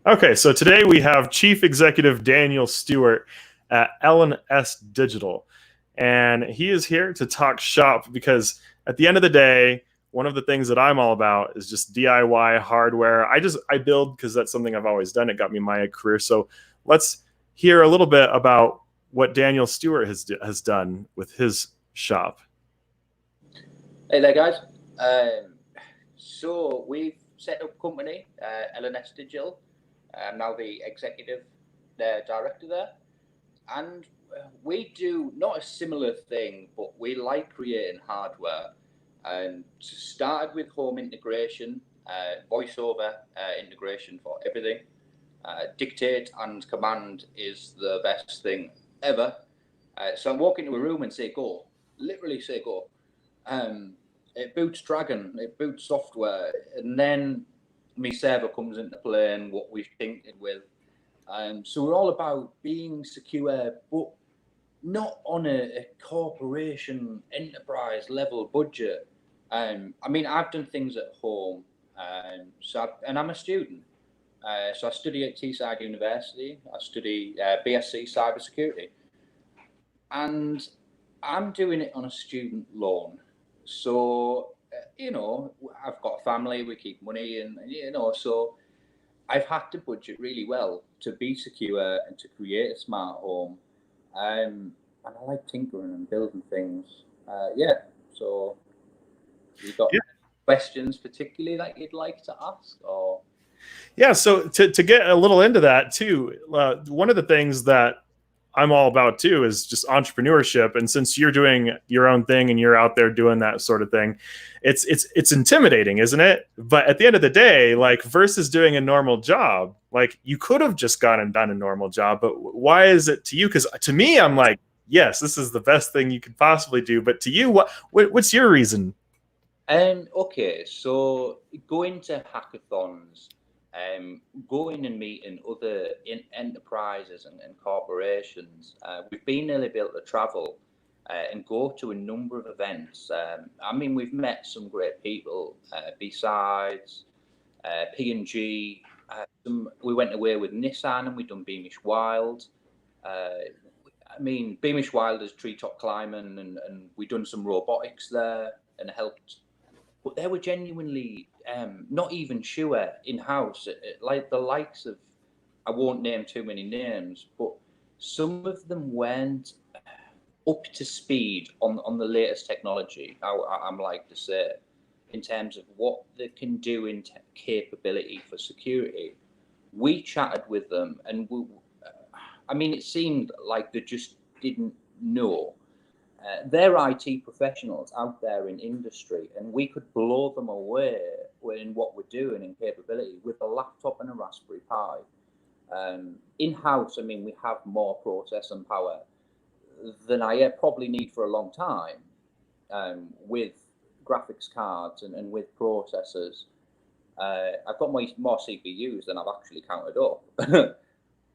Okay, so today we have Chief Executive Daniel Stewart at L&S Digital. And he is here to talk shop because at the end of the day, one of the things that I'm all about is just DIY hardware. I build because that's something I've always done. It got me my career. So let's hear a little bit about what Daniel Stewart has done with his shop. Hey there, guys. So we've set up a company, L&S Digital. I'm now the executive director there, and we do not a similar thing, but we like creating hardware. And started with home integration, voice over integration for everything. Dictate and command is the best thing ever. So I walk into a room and say go, literally say go. It boots Dragon, it boots software, and then my server comes into play and what we've tinkered with. So we're all about being secure, but not on a corporation enterprise level budget. I mean, I've done things at home, and I'm a student. So I study at Teesside University. I study BSc Cybersecurity, and I'm doing it on a student loan. So, I've got a family, we keep money, and so I've had to budget really well to be secure and to create a smart home. And I like tinkering and building things. So you've got questions particularly that you'd like to ask, or? Yeah, so to get a little into that too, one of the things that I'm all about too is just entrepreneurship. And since you're doing your own thing and you're out there doing that sort of thing, it's intimidating, isn't it? But at the end of the day, like versus doing a normal job, like you could have just gone and done a normal job, but why is it to you? Because to me, I'm like, yes, this is the best thing you could possibly do. But to you, what's your reason? Okay, so going to hackathons, going and meeting other enterprises and corporations, we've been able to travel and go to a number of events. I mean, we've met some great people. Besides P&G, we went away with Nissan and we've done Beamish Wild. I mean, Beamish Wild is treetop climbing, and we've done some robotics there and helped. But they were genuinely not even sure in-house, like the likes of, I won't name too many names, but some of them weren't up to speed on the latest technology, I'm like to say, in terms of what they can do in capability for security. We chatted with them, and I mean, it seemed like they just didn't know. They're IT professionals out there in industry, and we could blow them away in what we're doing in capability with a laptop and a Raspberry Pi. In-house, I mean, we have more processing power than I probably need for a long time, with graphics cards and with processors. I've got more CPUs than I've actually counted up.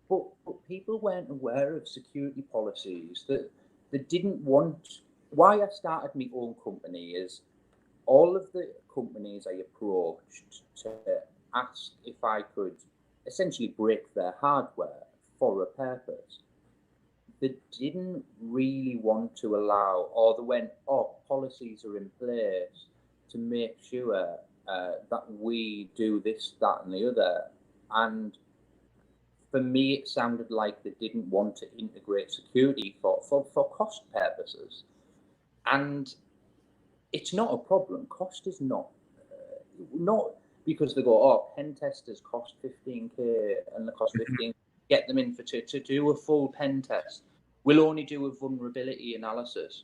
But people weren't aware of security policies that didn't want. Why I started my own company is all of the companies I approached to ask if I could essentially break their hardware for a purpose, they didn't really want to allow, or they went, oh, policies are in place to make sure that we do this, that, and the other. And for me, it sounded like they didn't want to integrate security for cost purposes. And it's not a problem. Cost is not because they go, oh, pen testers cost 15K and they cost 15, get them in to do a full pen test. We'll only do a vulnerability analysis.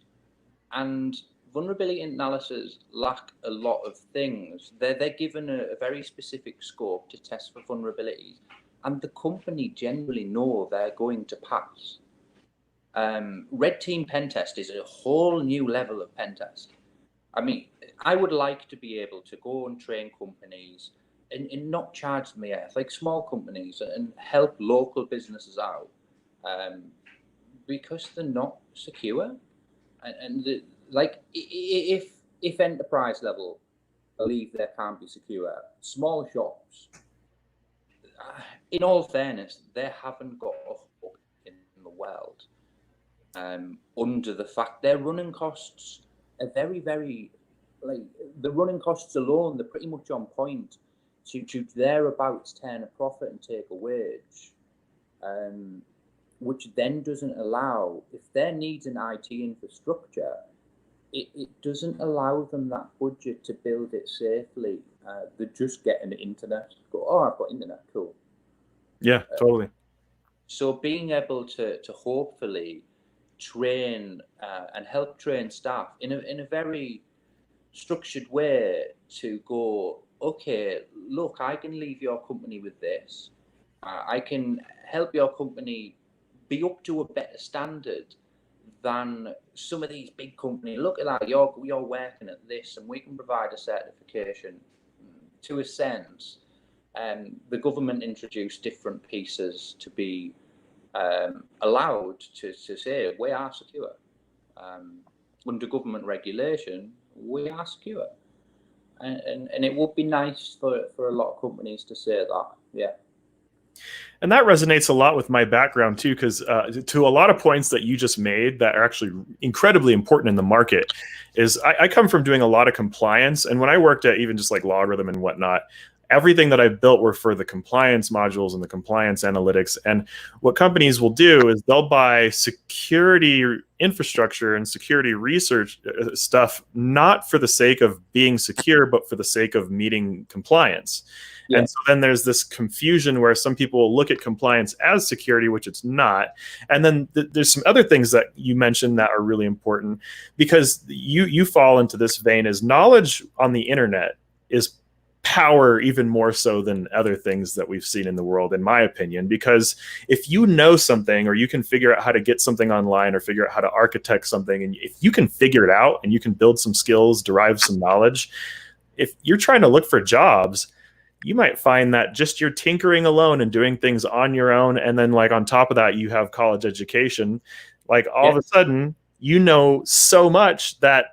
And vulnerability analysis lack a lot of things. They're given a very specific scope to test for vulnerabilities. And the company generally know they're going to pass. Red team pen test is a whole new level of pen test. I mean, I would like to be able to go and train companies and not charge them like small companies, and help local businesses out, because they're not secure. Like if enterprise level believe they can't be secure, small shops, in all fairness, they haven't got a hook in the world. Under the fact their running costs are very, very, like, the running costs alone, they're pretty much on point to thereabouts turn a profit and take a wage, which then doesn't allow, if there needs an IT infrastructure, it doesn't allow them that budget to build it safely. They just get an internet, go, oh, I've got internet, cool. Yeah, totally. So being able to hopefully train and help train staff in a very structured way to go, okay, look, I can leave your company with this. I can help your company be up to a better standard than some of these big companies. Look at that, you're working at this, and we can provide a certification. To a sense, the government introduced different pieces to be allowed to say we are secure. Under government regulation, we are secure. And it would be nice for a lot of companies to say that, yeah. And that resonates a lot with my background too, because to a lot of points that you just made that are actually incredibly important in the market is I come from doing a lot of compliance. And when I worked at even just like Logarithm and whatnot, everything that I built were for the compliance modules and the compliance analytics. And what companies will do is they'll buy security infrastructure and security research stuff, not for the sake of being secure, but for the sake of meeting compliance. Yeah. And so then there's this confusion where some people will look at compliance as security, which it's not. And then there's some other things that you mentioned that are really important, because you fall into this vein as knowledge on the internet is power even more so than other things that we've seen in the world, in my opinion. Because if you know something, or you can figure out how to get something online, or figure out how to architect something, and if you can figure it out and you can build some skills, derive some knowledge, if you're trying to look for jobs, you might find that just you're tinkering alone and doing things on your own, and then like on top of that you have college education, like all of a sudden you know so much that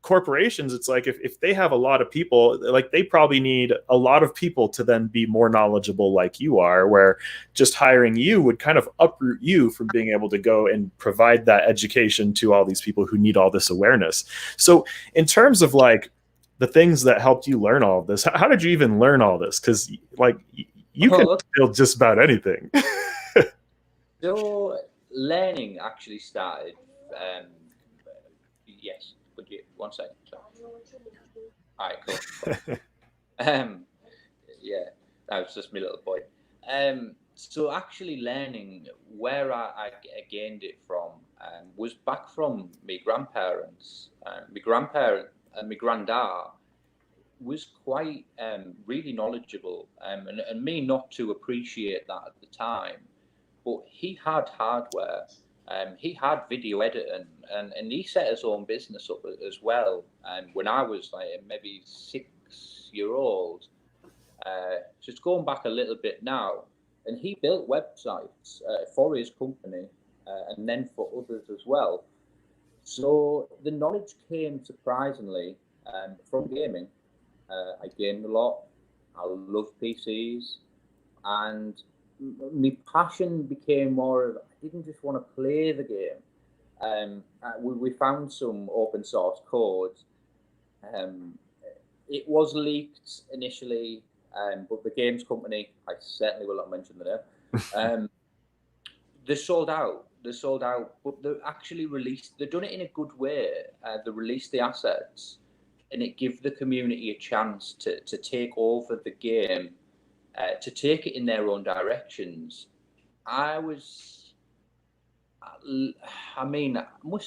corporations, it's like if they have a lot of people, like they probably need a lot of people to then be more knowledgeable like you are, where just hiring you would kind of uproot you from being able to go and provide that education to all these people who need all this awareness. So in terms of like the things that helped you learn all of this, how did you even learn all this? Because like you can build just about anything. So learning actually started, yes. Would you 1 second? All right, cool. Yeah, that was just my little boy. So actually learning, where I gained it from, was back from my grandparents. My grandparent and my granddad was quite really knowledgeable, and me not to appreciate that at the time, but he had hardware. He had video editing, and he set his own business up as well. When I was like maybe 6 year old, just going back a little bit now, and he built websites for his company, and then for others as well. So the knowledge came surprisingly from gaming. I gained a lot. I love PCs, and my passion became more of, I didn't just want to play the game. We found some open source code. It was leaked initially, but the games company, I certainly will not mention the name, they sold out. But they actually released, they've done it in a good way. They released the assets, and it gives the community a chance to take over the game, to take it in their own directions. I must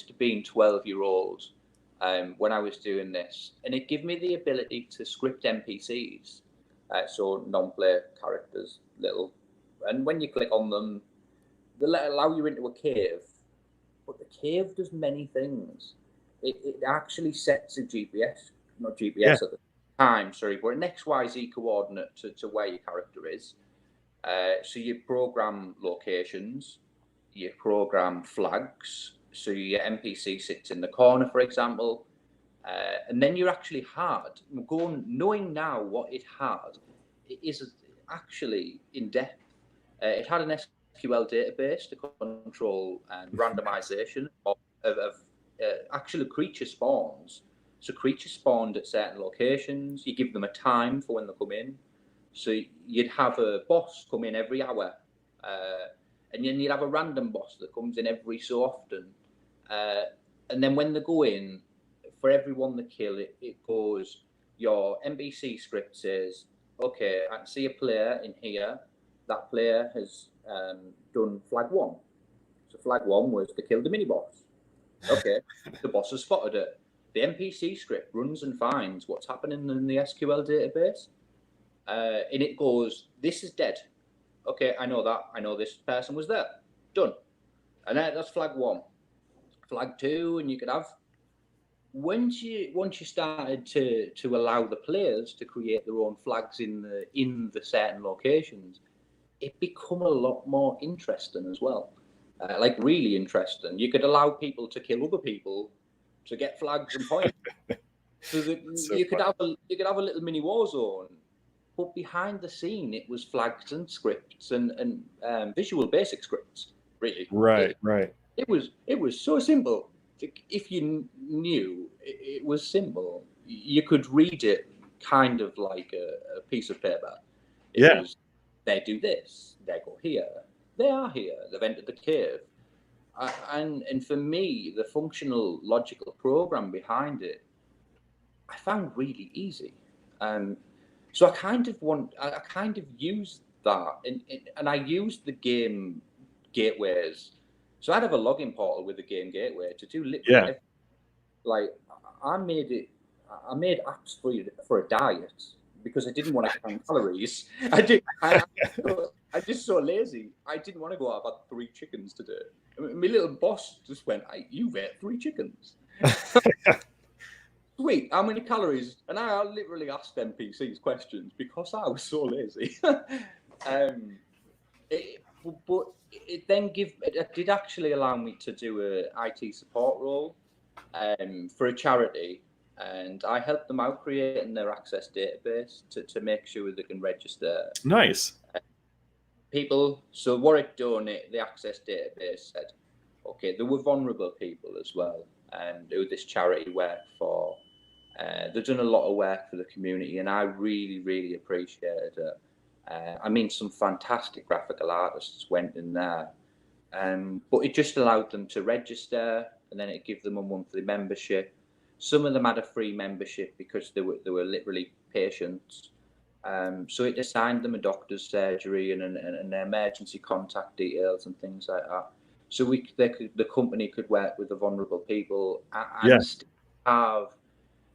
have been 12-year-old when I was doing this, and it gave me the ability to script NPCs, so non-player characters, little, and when you click on them, they'll allow you into a cave, but the cave does many things. It actually sets a GPS, not GPS at the time, sorry, but an XYZ coordinate to where your character is. So you program locations, you program flags, so your NPC sits in the corner, for example, and then you're actually hard. Knowing now what it had, it is actually in depth. It had an SQL database to control randomization of actual creature spawns. So creatures spawned at certain locations. You give them a time for when they come in. So you'd have a boss come in every hour, and then you'd have a random boss that comes in every so often. And then when they go in, for everyone they kill, it goes, your NBC script says, okay, I can see a player in here. That player has done flag 1. So flag 1 was to kill the mini boss. Okay, the boss has spotted it. The NPC script runs and finds what's happening in the SQL database. And it goes, this is dead. Okay, I know that. I know this person was there. Done. And that's flag 1. Flag 2, and you could have, once you started to allow the players to create their own flags in the certain locations, it become a lot more interesting as well. Like really interesting. You could allow people to kill other people to get flags and points. So that you could have a little mini war zone, but behind the scene it was flags and scripts and visual basic scripts. Really, Right. It was so simple. If you knew it was simple, you could read it kind of like a piece of paper. It was, they do this, they go here, they are here, they've entered the cave. And for me, the functional logical program behind it, I found really easy. So I kind of used that, and I used the game gateways. So I'd have a login portal with the game gateway to do literally everything. Like I made apps for a diet because I didn't want to count calories. I'm just so lazy. I didn't want to go out about 3 chickens today. My little boss just went, "You've ate 3 chickens." Sweet, how many calories? And I literally asked NPCs questions because I was so lazy. But it did actually allow me to do a IT support role for a charity, and I helped them out creating their access database to make sure they can register Nice. people. So what it done, the access database said, okay, there were vulnerable people as well, and who this charity work for. They've done a lot of work for the community, and I really, really appreciated it. I mean, some fantastic graphical artists went in there, but it just allowed them to register, and then it gave them a monthly membership. Some of them had a free membership because they were literally patients. So it assigned them a doctor's surgery and an emergency contact details and things like that. So the company could work with the vulnerable people and still have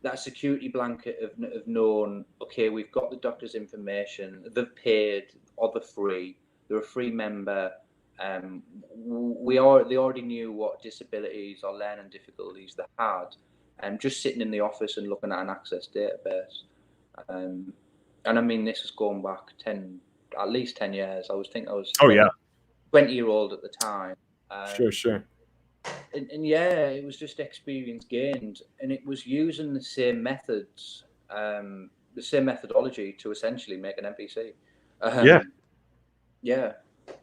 that security blanket of known, okay, we've got the doctor's information, they've paid, or they're free, they're a free member. They already knew what disabilities or learning difficulties they had, and just sitting in the office and looking at an access database. And I mean, this has gone back at least 10 years. I was 20-year-old at the time. Sure. And yeah, it was just experience gained, and it was using the same methods, the same methodology to essentially make an NPC.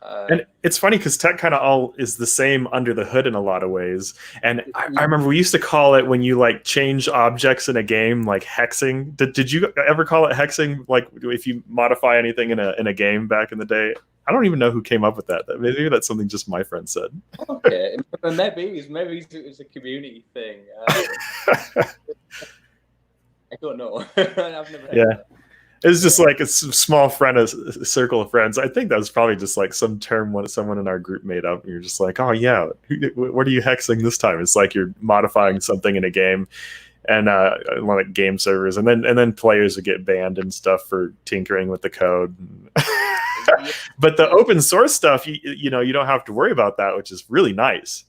And it's funny because tech kind of all is the same under the hood in a lot of ways. And I remember we used to call it, when you like change objects in a game, like hexing. Did you ever call it hexing? Like if you modify anything in a game back in the day? I don't even know who came up with that. Maybe that's something just my friend said. Okay, maybe it was a community thing. I don't know. I've never heard that. It was just like a small circle of friends. I think that was probably just like some term someone in our group made up. And you're just like, oh yeah, what are you hexing this time? It's like you're modifying something in a game, and like game servers, and then players would get banned and stuff for tinkering with the code. But the open source stuff, you don't have to worry about that, which is really nice.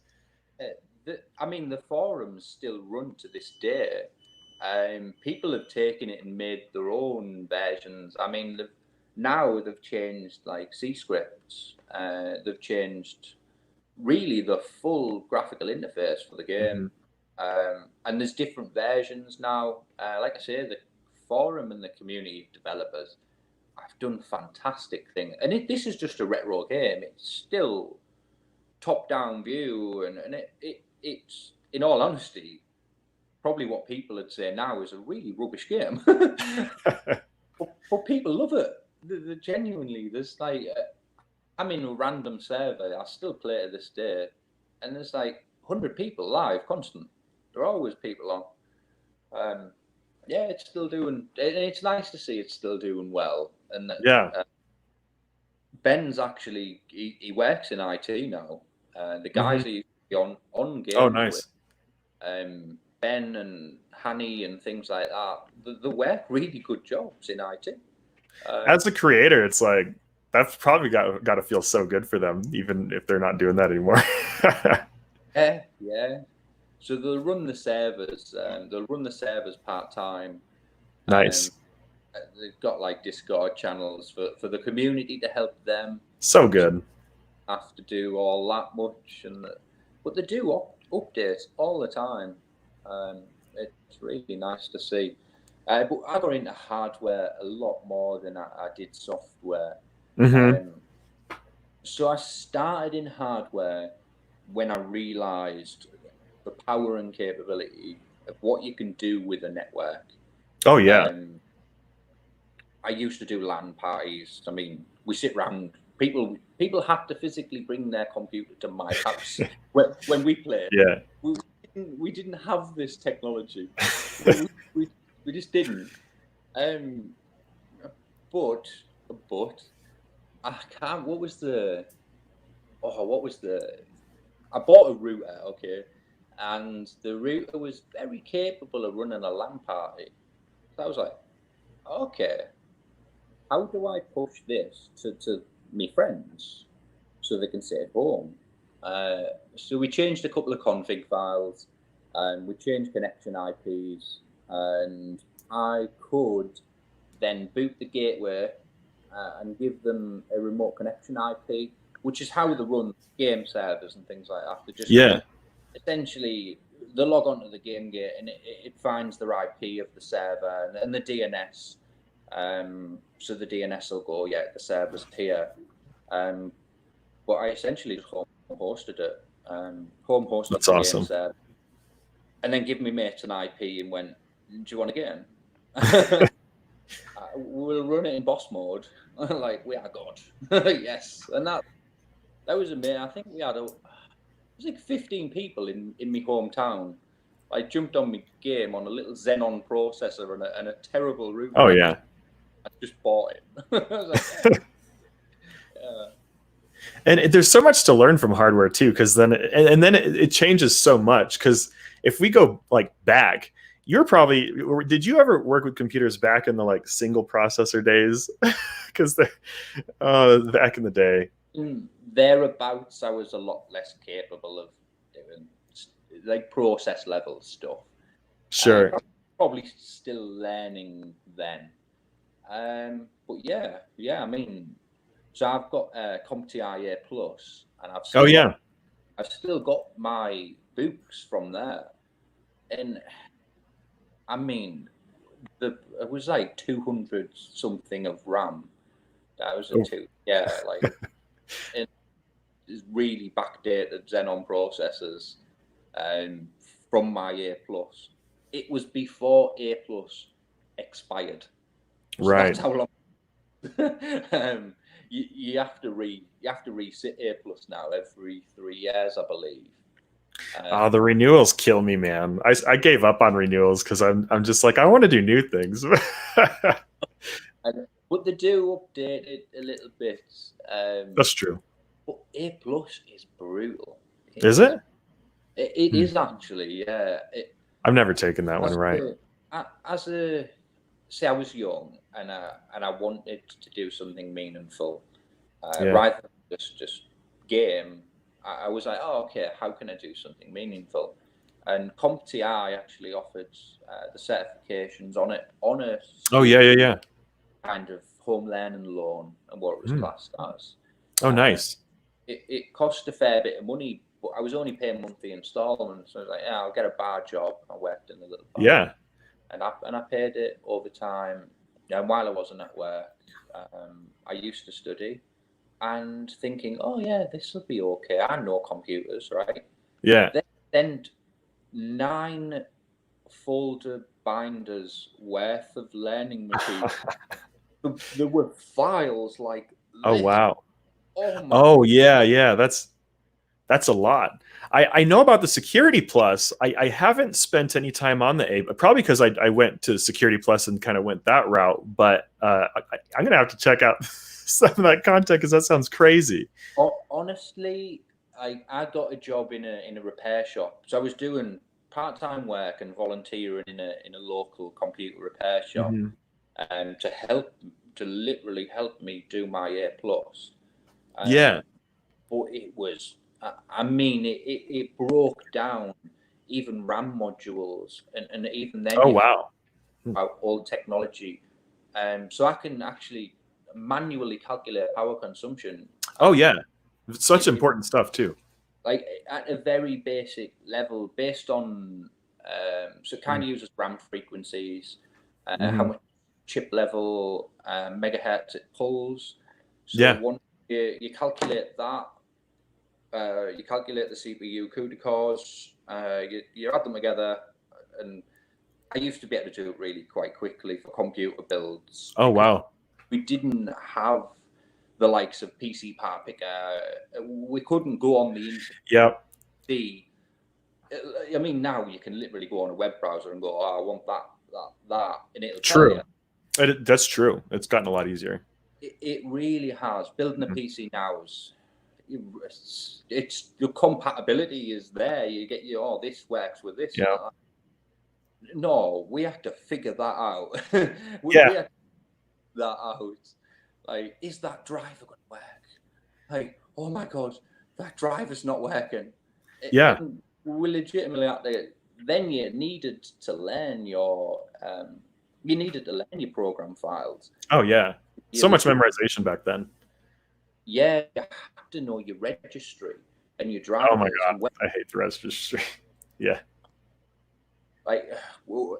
I mean, the forums still run to this day. People have taken it and made their own versions. I mean, they've changed like C scripts. They've changed really the full graphical interface for the game. And there's different versions now. Like I say, the forum and the community developers, I've done fantastic thing, and this is just a retro game. It's still top-down view, and it's, in all honesty, probably what people would say now is a really rubbish game. But people love it. Genuinely, there's like, I'm in a random server. I still play it to this day, and there's like 100 people live, constant. There are always people on. Yeah, it's still doing. It's nice to see it's still doing well. And Yeah. Ben's actually he works in IT now. The guys he on game. Oh, nice. With, Ben and Hanny and things like that. The work really good jobs in IT. As a creator, it's like that's probably got to feel so good for them, even if they're not doing that anymore. Yeah. So they'll run the servers. They'll run the servers part-time. Nice. They've got like Discord channels for the community to help them. So good. Have to do all that much, but they do updates all the time. It's really nice to see. But I got into hardware a lot more than I did software. So I started in hardware when I realized the power and capability of what you can do with a network. Oh, yeah. I used to do LAN parties. I mean, we sit around. People have to physically bring their computer to my house when we played. Yeah. We didn't have this technology. we just didn't. But I can't. What was the? I bought a router, okay, and the router was very capable of running a LAN party. So I was like, okay, how do I push this to my friends so they can stay at home? So we changed a couple of config files, and we changed connection IPs, and I could then boot the gateway and give them a remote connection IP, which is how they run game servers and things like that. They just essentially they log onto the game gate and it finds the IP of the server and the DNS. So the DNS will go, yeah, the server's here. But I essentially just home hosted it. Home hosted That's the awesome. game server, and then give me mates an IP and went, do you want a game? We'll run it in boss mode. Like, we are God. Yes. And that was amazing. I think we had it was like 15 people in my hometown. I jumped on my game on a little Xenon processor and a terrible router. Oh, yeah. I just bought it. I was like, yeah. And there's so much to learn from hardware too, because then it changes so much. Because if we go like back, did you ever work with computers back in the like single processor days? Because back in the day, thereabouts, I was a lot less capable of doing like process level stuff. Sure. Probably still learning then. But yeah. I mean, so I've got CompTIA Plus, and I've still got my books from there, and I mean, it was like 200 something of RAM. That was like it's really backdated Xenon processors, from my A Plus. It was before A Plus expired. So right. That's how long. You have to resit A Plus now every 3 years, I believe. The renewals kill me, man. I gave up on renewals because I'm just like, I want to do new things. But they do update it a little bit. That's true. But A Plus is brutal. Is it? It is actually, yeah. I've never taken that one, right? Say I was young and I wanted to do something meaningful, rather than just game. I was like, oh, okay, how can I do something meaningful? And CompTIA actually offered the certifications on a kind of home learning loan and what it was classed as. Oh, nice. It cost a fair bit of money, but I was only paying monthly installments. So I was like, yeah, I'll get a bar job. I worked in a little bar. Yeah. And I paid it over time. And while I wasn't at work, I used to study and thinking, oh yeah, this will be okay. I know computers, right? Yeah. Then 9 folder binders worth of learning material. There were files like Oh, this. wow. Oh my Oh, god. yeah, yeah. That's a lot. I know about the Security Plus. I haven't spent any time on the A, probably because I went to Security Plus and kind of went that route. But I'm gonna have to check out some of that content because that sounds crazy. Honestly, I got a job in a repair shop. So I was doing part-time work and volunteering in a local computer repair shop, Hmm. to literally help me do my A plus. Yeah. But it was, I mean, it broke down even RAM modules, and even then Oh, you wow. about old technology. So I can actually manually calculate power consumption. Oh, yeah. Such It, important stuff too. like at a very basic level, based on so it kind of uses RAM frequencies, how Mm-hmm. much chip level megahertz it pulls. So Yeah. once you calculate that, you calculate the CPU CUDA cores, you add them together, and I used to be able to do it really quite quickly for computer builds Oh, because wow. we didn't have the likes of PC Part Picker. We couldn't go on the internet. Yep. See, I mean, now you can literally go on a web browser and go, "Oh, I want that," and it'll tell you. True. That's true. It's gotten a lot easier. It really has. Building a Mhm. PC now is it's the compatibility is there. You get your oh, this works with this and Yeah. that. No, we have to figure that out. Yeah. We have to figure that out. Like, is that driver going to work? Like, oh my god, that driver's not working. Yeah. And we legitimately had to. Then you needed to learn your program files. Oh, yeah. You So much literally, memorization back then. yeah, you have to know your registry and your Oh my drivers God. and when, I hate the registry. Yeah. like, well,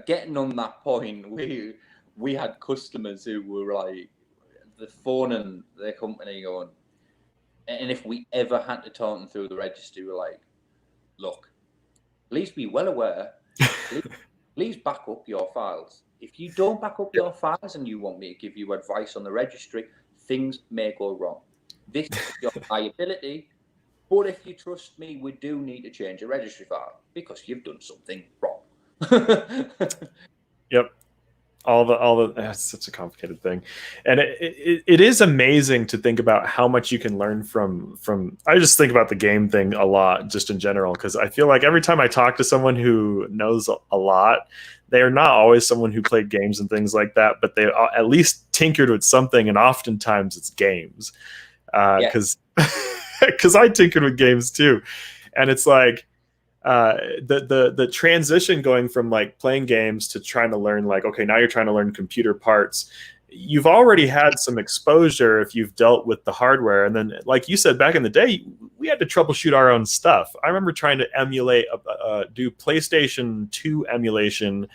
getting on that point, we had customers who were like the phone and their company going, and if we ever had to talk them through the registry, we're like, look, please be well aware, please, please back up your files. If you don't back up Yeah. your files and you want me to give you advice on the registry, things may go wrong. This is your liability, but if you trust me, we do need to change a registry file because you've done something wrong. Yep. All the that's such a complicated thing, and it is amazing to think about how much you can learn from. I just think about the game thing a lot, just in general, because I feel like every time I talk to someone who knows a lot, they are not always someone who played games and things like that, but they at least tinkered with something, and oftentimes it's games, Yeah. because I tinkered with games too, and it's like the transition going from like playing games to trying to learn, like, okay, now you're trying to learn computer parts. You've already had some exposure if you've dealt with the hardware, and then like you said, back in the day we had to troubleshoot our own stuff. I remember trying to emulate do PlayStation 2 emulation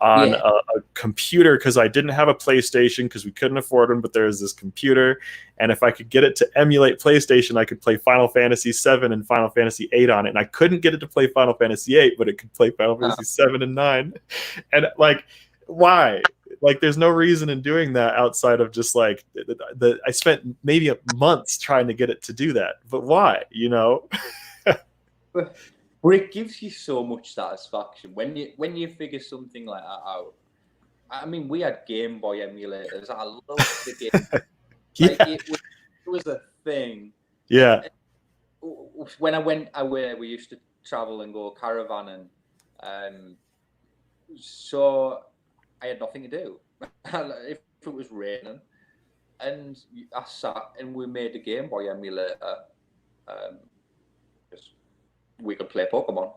on Yeah. a computer because I didn't have a PlayStation because we couldn't afford them, but there was this computer, and if I could get it to emulate PlayStation, I could play Final Fantasy 7 and Final Fantasy 8 on it. And I couldn't get it to play Final Fantasy 8, but it could play Final Fantasy 7 and 9. And like, why? Like, there's no reason in doing that outside of just like I spent maybe months trying to get it to do that, but why? You know? But it gives you so much satisfaction when you figure something like that out. I mean, we had Game Boy emulators. I loved the game. Like Yeah, it was a thing. yeah, When I went away, we used to travel and go caravanning. So I had nothing to do. If it was raining, and I sat and we made a Game Boy emulator. Um, just we could play Pokemon.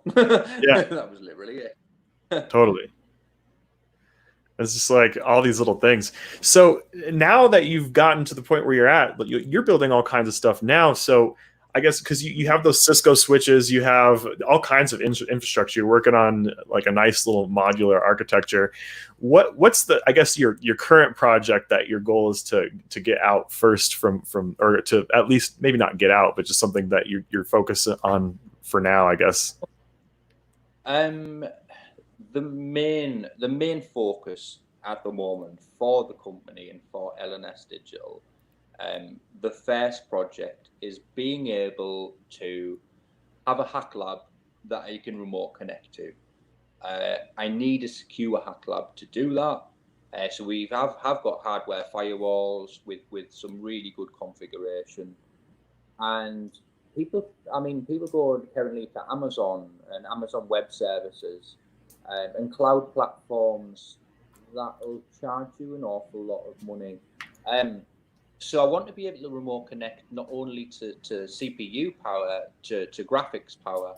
yeah, That was literally it. totally. It's just like all these little things. So now that you've gotten to the point where you're at, you're building all kinds of stuff now. So I guess because you have those Cisco switches, you have all kinds of infrastructure. You're working on like a nice little modular architecture. What's the, I guess, your current project that your goal is to get out first from, or to at least maybe not get out, but just something that you're focused on for now, I guess. The main focus at the moment for the company and for L&S Digital, the first project is being able to have a hack lab that I can remote connect to. I need a secure hack lab to do that. So we have got hardware firewalls with some really good configuration, and people go currently to Amazon and Amazon Web Services and cloud platforms that will charge you an awful lot of money. So I want to be able to remote connect not only to CPU power, to graphics power.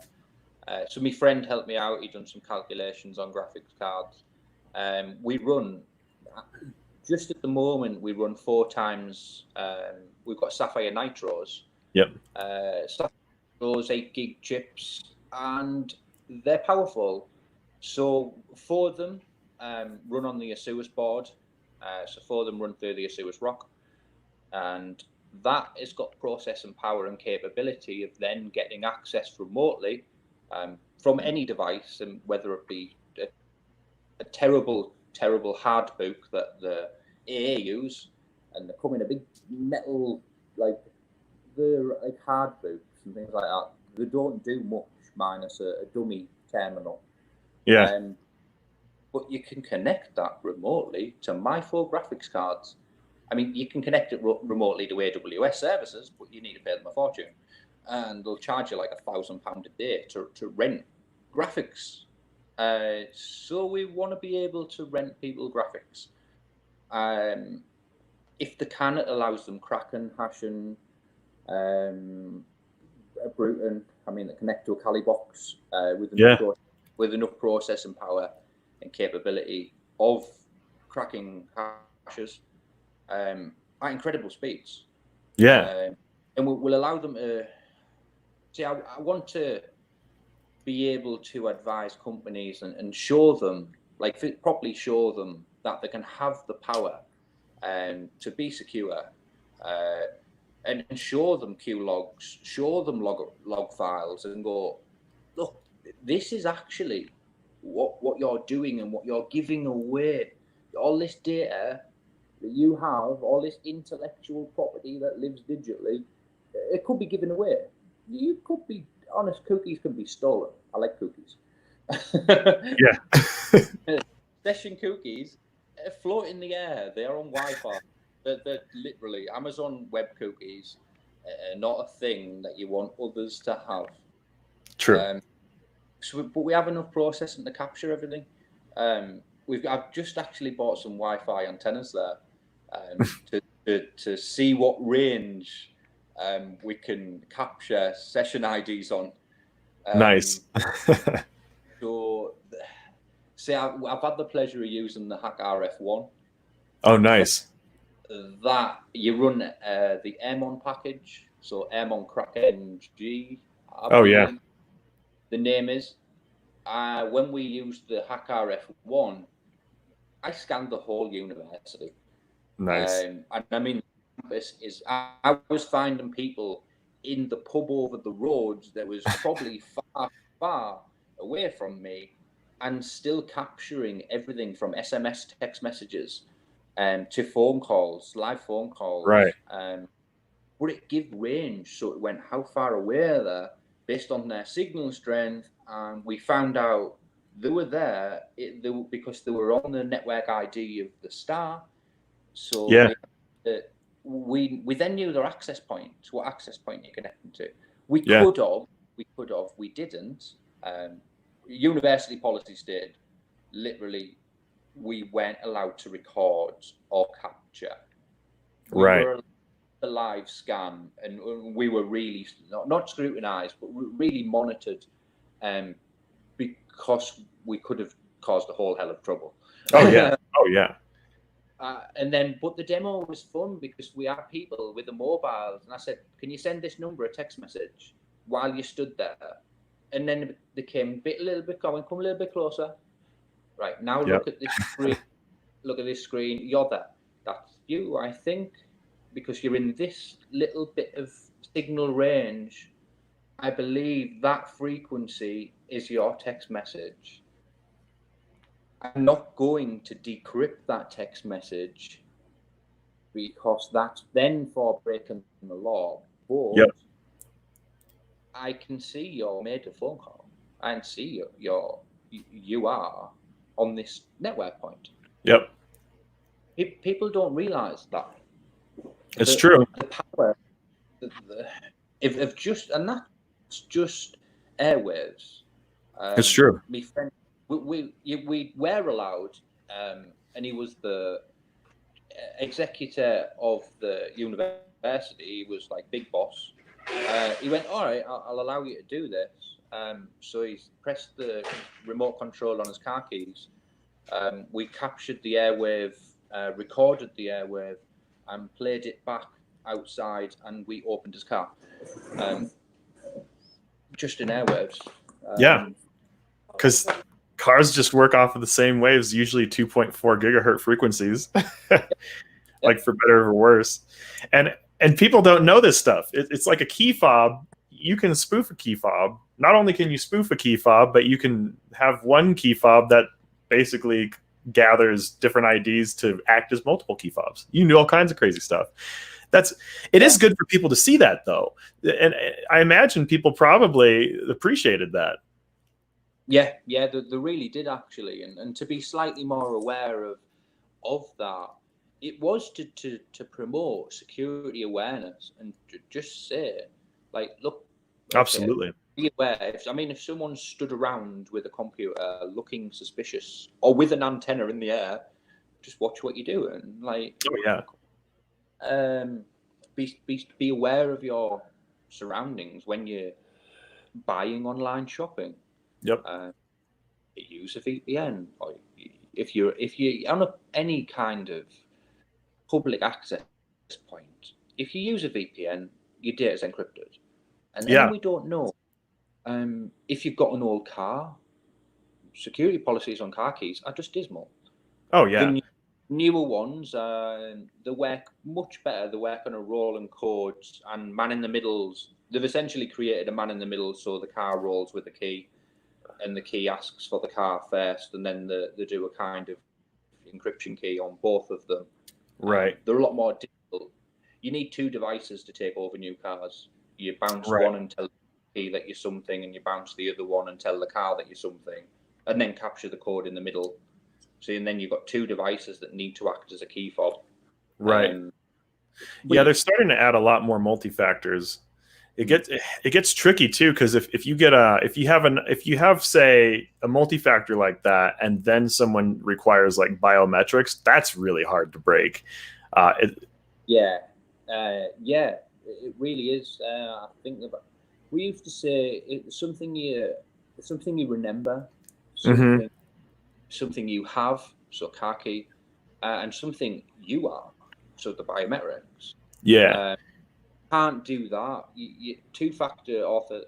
So my friend helped me out. He done some calculations on graphics cards. We run, just at the moment, we run 4 times. We've got Sapphire Nitros. Yep. Those 8 gig chips, and they're powerful. So 4 of them run on the Asus board. So 4 of them run through the Asus Rock, and that has got processing power and capability of then getting access remotely from any device, and whether it be a terrible hard book that the AA use, and they come in a big metal, like they're like hard books and things like that. They don't do much minus a dummy terminal. Yeah. But you can connect that remotely to my 4 graphics cards. I mean, you can connect it remotely to AWS services, but you need to pay them a fortune, and they'll charge you like £1,000 a day to rent graphics. So we want to be able to rent people graphics. If they can, it allows them Kraken, hashing, Bruton. I mean, they connect to a Kali box with enough processing power and capability of cracking hashes at incredible speeds. Yeah. And we'll allow them to see. I want to be able to advise companies and show them, like properly show them that they can have the power to be secure, and show them Q logs, show them log files, and go, look, this is actually what you're doing and what you're giving away. All this data that you have, all this intellectual property that lives digitally, it could be given away. You could be honest, cookies can be stolen. I like cookies. Yeah. Session cookies float in the air. They are on Wi-Fi. They're literally Amazon web cookies, not a thing that you want others to have. True. But we have enough processing to capture everything. I've just actually bought some Wi-Fi antennas there to see what range we can capture session IDs on. Nice. So, see, I've had the pleasure of using the Hack RF1. Oh, nice. That you run the Airmon package, so Airmon Kraken G. Oh yeah. The name is. When we used the Hack RF1, I scanned the whole university. Nice. And I mean, I was finding people in the pub over the roads that was probably far away from me, and still capturing everything from SMS text messages to phone calls, live phone calls. Right. Would it give range? So it went how far away they're based on their signal strength. And we found out they were there because they were on the network ID of the star. So yeah. we then knew their access point, what access point you're connecting to. We could have, we didn't. University policy stated, literally, we weren't allowed to record or capture. We were allowed to live scan, and we were really not scrutinized, but really monitored, because we could have caused a whole hell of trouble. Oh yeah. Oh yeah. And then, but the demo was fun because we had people with the mobiles, and I said, "Can you send this number a text message while you stood there?" And then they came a little bit, come a little bit closer. Right now, Yep. look at this screen. Look at this screen. You're there. That's you, I think, because you're in this little bit of signal range. I believe that frequency is your text message. I'm not going to decrypt that text message because that's then for breaking the law. But Yep. I can see you made a phone call. I can see you are on this network point. Yep. People don't realize that. It's true. The power if just, and that's just airwaves. It's true. My friend, we were allowed, and he was the executor of the university. He was like big boss. He went, all right, I'll allow you to do this. So he pressed the remote control on his car keys. We captured the airwave, recorded the airwave, and played it back outside, and we opened his car. Just in airwaves. Yeah. Because cars just work off of the same waves, usually 2.4 gigahertz frequencies, like for better or worse. And people don't know this stuff. It's like a key fob. You can spoof a key fob. Not only can you spoof a key fob, but you can have one key fob that basically gathers different IDs to act as multiple key fobs. You can do all kinds of crazy stuff. It is good for people to see that, though. And I imagine people probably appreciated that. Yeah, they really did, actually. And to be slightly more aware of that, it was to promote security awareness and just say, like, look. Okay, absolutely. Be aware. If someone stood around with a computer looking suspicious or with an antenna in the air, just watch what you're doing. Like, oh yeah. Be aware of your surroundings when you're buying online shopping. Yep. Use a VPN, or if you're on any kind of public access point, if you use a VPN, your data's encrypted, and then we don't know if you've got an old car. Security policies on car keys are just dismal. Oh yeah. The newer ones, they work much better. They work on a rolling code and man in the middles. They've essentially created a man in the middle, so the car rolls with the key, and the key asks for the car first, and then they do a kind of encryption key on both of them. Right. They're a lot more difficult. You need two devices to take over new cars. You bounce one and tell the key that you're something, and you bounce the other one and tell the car that you're something, and then capture the code in the middle. So, and then you've got two devices that need to act as a key fob. Right. Yeah, they're starting to add a lot more multi-factors. It gets tricky too, because if you have say a multi-factor like that, and then someone requires like biometrics, that's really hard to break. Yeah, it really is. I think we used to say it's something you remember, something you have, so car key, and something you are, so the biometrics. Yeah. Can't do that. Two-factor author,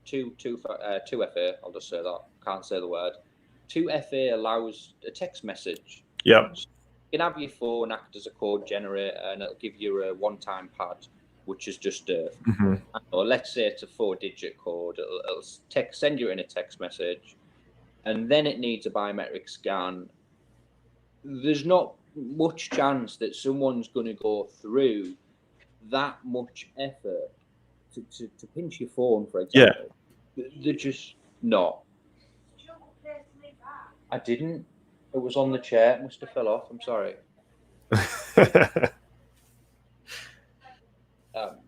2FA. I'll just say that. Can't say the word. 2FA allows a text message. Yep. So you can have your phone act as a code generator, and it'll give you a one-time pad, which is just or let's say it's a 4-digit code. It'll send you in a text message, and then it needs a biometric scan. There's not much chance that someone's going to go through that much effort to pinch your phone, for example. Yeah. They're just not. I didn't. It was on the chair. It must have fell off. I'm sorry.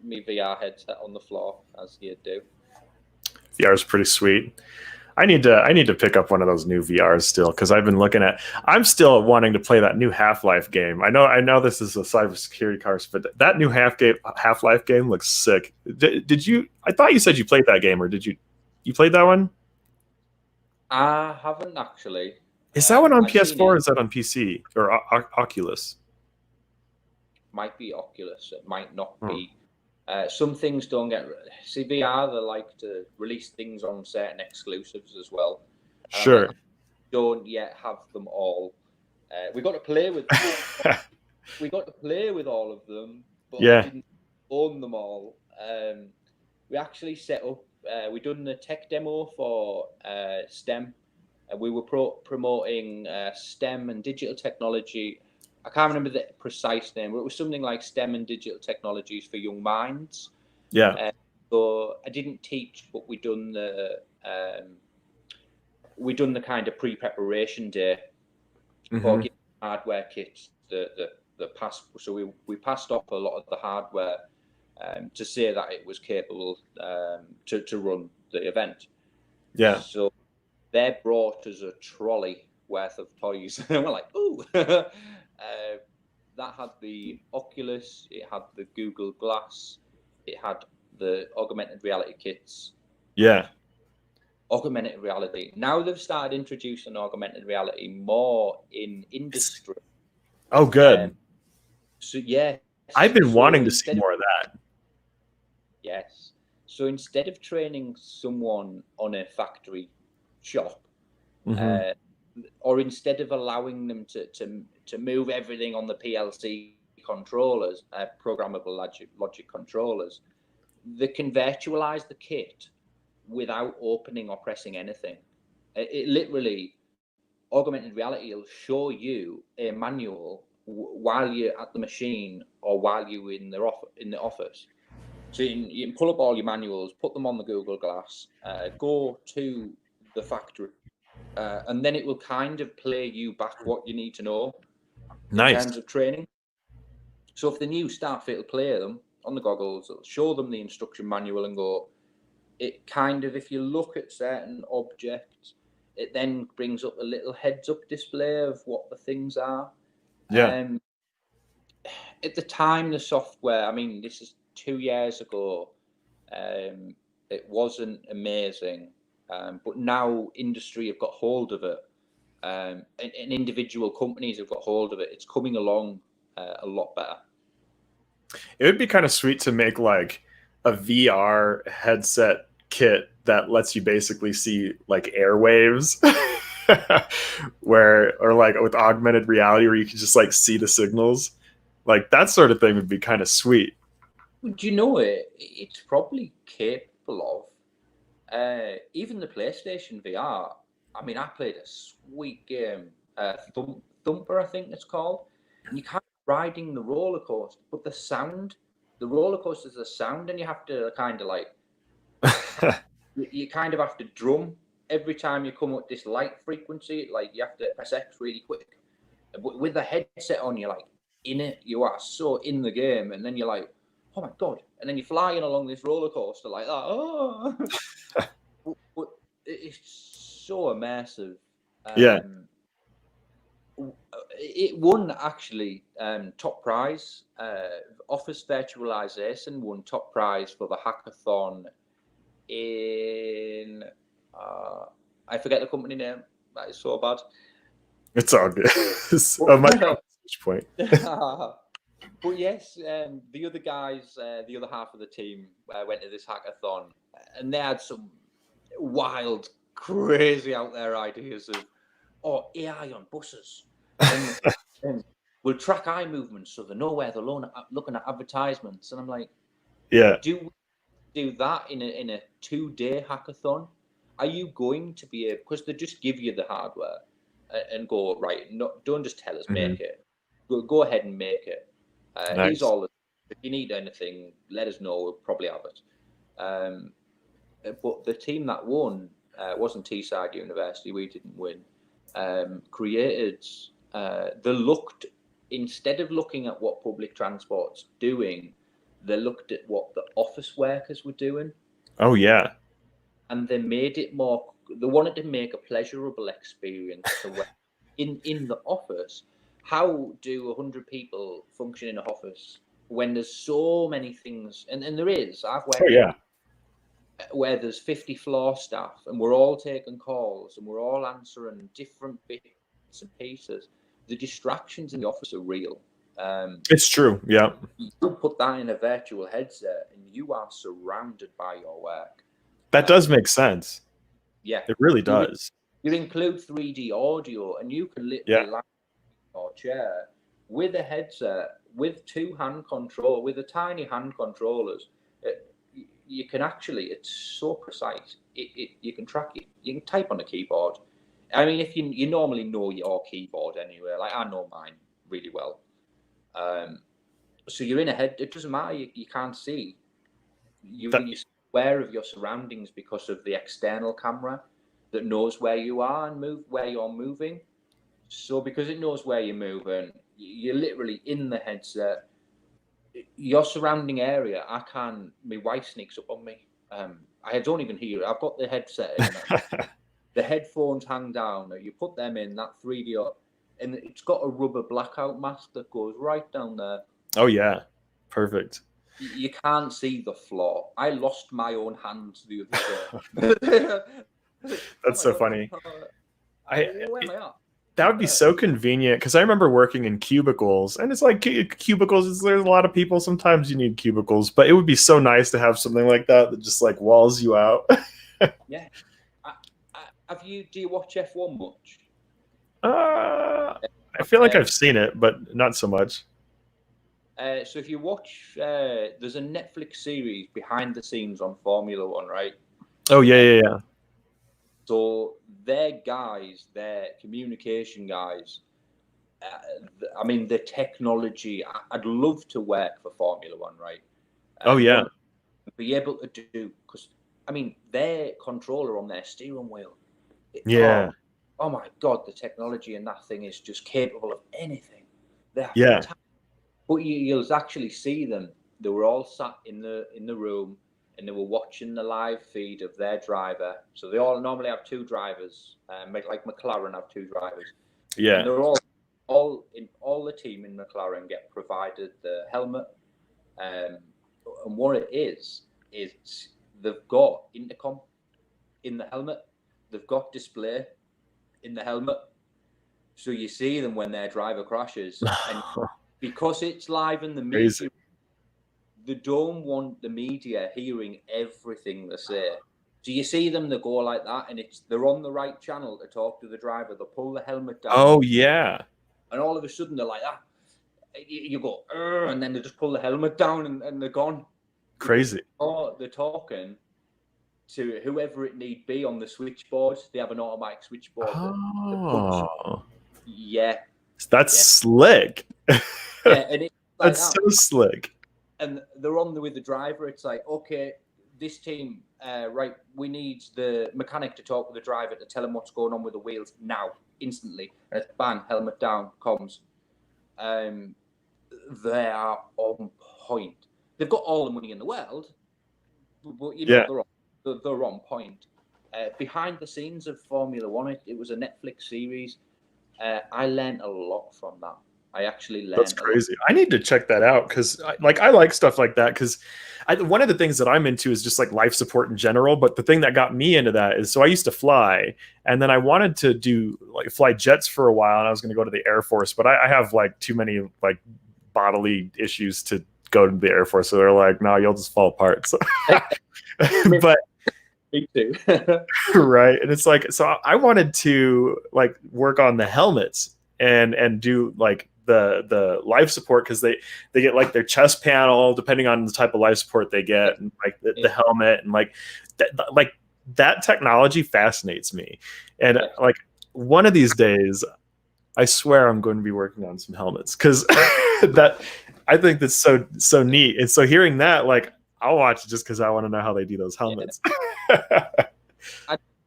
Me VR headset on the floor, as you do. VR is pretty sweet. I need to pick up one of those new VRs still, because I've been looking at. I'm still wanting to play that new Half-Life game. I know this is a cybersecurity course, but that new Half-Life game looks sick. Did you? I thought you said you played that game, or did you? You played that one? I haven't actually. Is that one on PS4 or is that on PC or Oculus? might be Oculus, it might not Hmm. be. Some things don't get. See, VR, they like to release things on certain exclusives as well. And I'm like, Sure. don't yet have them all. We got to play with. We got to play with all of them, but I Yeah. didn't own them all. We actually set up. We done the tech demo for STEM, and we were promoting STEM and digital technology. I can't remember the precise name, but it was something like STEM and digital technologies for young minds. Yeah. So I didn't teach, but we done the kind of pre-preparation day for Hmm. giving hardware kits the pass. So we passed off a lot of the hardware to say that it was capable to run the event. Yeah. So they brought us a trolley worth of toys. And we're like, ooh. That had the Oculus, it had the Google Glass, it had the augmented reality kits. Yeah. Augmented reality. Now they've started introducing augmented reality more in industry. Oh, good. So yes, I've been so wanting to see instead of more of that. yes, so instead of training someone on a factory shop, Hmm. uh, or instead of allowing them to move everything on the PLC controllers, programmable logic controllers, they can virtualize the kit without opening or pressing anything. It literally, augmented reality will show you a manual while you're at the machine or while you're in the office. So you can pull up all your manuals, put them on the Google Glass, go to the factory, and then it will kind of play you back what you need to know in Nice. terms of training. So if the new staff, it'll play them on the goggles, it'll show them the instruction manual and go, it kind of, if you look at certain objects, it then brings up a little heads up display of what the things are. Yeah. Um, at the time, the software, I mean, this is 2 years ago, it wasn't amazing. But now industry have got hold of it, and individual companies have got hold of it. It's coming along a lot better. It would be kind of sweet to make like a VR headset kit that lets you basically see like airwaves where or like with augmented reality where you can just like see the signals. Like that sort of thing would be kind of sweet. Do you know it? It's probably capable of even the PlayStation VR. I mean, I played a sweet game, Thumper, I think it's called, and you kind of riding the roller coaster, but the roller coaster's a sound, and you have to kind of like you kind of have to drum every time you come up this light frequency. Like you have to press X really quick. But with the headset on, you're like in it. You are so in the game, and then you're like, oh my god! And then you're flying along this roller coaster like that. Oh, but it's so immersive. Yeah. It won actually top prize. Office virtualization won top prize for the hackathon in I forget the company name. That is so bad. It's all good. Oh my god, which point. But yes, the other guys, the other half of the team went to this hackathon, and they had some wild, crazy out there ideas of, AI on buses, and, and we'll track eye movements so they know where they're looking at advertisements. And I'm like, Yeah. do we do that in a 2-day hackathon? Are you going to be able? Because they just give you the hardware and go right. No, don't just tell us Hmm. make it. Go ahead and make it. Here's Nice. all. If you need anything, let us know. We'll probably have it. But the team that won wasn't Teesside University. We didn't win. Created. They looked, instead of looking at what public transport's doing, they looked at what the office workers were doing, Oh yeah. and they made it more. They wanted to make a pleasurable experience to work in the office. How do 100 people function in an office when there's so many things? And there is. I've Oh worked yeah. where there's 50 floor staff, and we're all taking calls, and we're all answering different bits and pieces. The distractions in the office are real. It's true. Yeah, You put that in a virtual headset, and you are surrounded by your work. that does make sense. Yeah, It really you does. you include 3D audio, and you can literally Yeah. lie in your chair with a headset, with with a tiny hand controllers. You can actually, it's so precise. You can track it. You can type on a keyboard. I mean, if you normally know your keyboard anyway, like I know mine really well. So you're in a head. It doesn't matter. You can't see. You're That aware of your surroundings because of the external camera that knows where you are and where you're moving. So because it knows where you're moving, you're literally in the headset. Your surrounding area, I can't. My wife sneaks up on me. I don't even hear it. I've got the headset in. The headphones hang down. You put them in that 3D, and it's got a rubber blackout mask that goes right down there. Oh yeah, perfect. You can't see the floor. I lost my own hand the other day. Oh That's my so god! funny. I Where am I at? That would be so convenient because I remember working in cubicles, and it's like cubicles. There's a lot of people. Sometimes you need cubicles, but it would be so nice to have something like that that just like walls you out. Yeah. Do you watch F1 much? I feel like I've seen it, but not so much. So if you watch, there's a Netflix series behind the scenes on Formula One, right? Oh yeah. So their communication guys. I mean, the technology. I'd love to work for Formula One, right? Oh yeah. Be able to do, because I mean, their controller on their steering wheel. Yeah. Oh my god, the technology in that thing is just capable of anything. They're Yeah. fantastic. But you'll actually see them. They were all sat in the room, and they were watching the live feed of their driver. So they all normally have two drivers, like McLaren have two drivers, and Yeah. they're all the team in McLaren get provided the helmet. And what it is they've got intercom in the helmet, they've got display in the helmet, so you see them when their driver crashes, and because it's live in the Crazy. media, they don't want the media hearing everything they say. So you see them, they go like that, and they're on the right channel to talk to the driver. They pull the helmet down. Oh yeah. And all of a sudden they're like that. You go, and then they just pull the helmet down, and they're gone. Crazy. Oh, they're talking to whoever it need be on the switchboard. They have an automatic switchboard. Oh. Yeah. That's slick. Yeah, and it's like that's so slick. And they're on with the driver. It's like, okay, this team, right, we need the mechanic to talk with the driver to tell him what's going on with the wheels now, instantly. And it's bang, helmet down, comms. They are on point. They've got all the money in the world, but you know, they're on point. Behind the scenes of Formula One, it was a Netflix series. I learned a lot from that. I actually learned. That's crazy. I need to check that out because, I like stuff like that. Because one of the things that I'm into is just like life support in general. But the thing that got me into that is, so I used to fly, and then I wanted to fly jets for a while, and I was going to go to the Air Force, but I have like too many like bodily issues to go to the Air Force, so they're like, no, you'll just fall apart. So, but. Me too. Right. And it's like, so I wanted to like work on the helmets and do like the life support, because they get like their chest panel depending on the type of life support they get, and like the helmet, and like that technology fascinates me. And like one of these days, I swear I'm going to be working on some helmets, because that I think that's so neat. And so hearing that, like, I'll watch it just because I want to know how they do those helmets.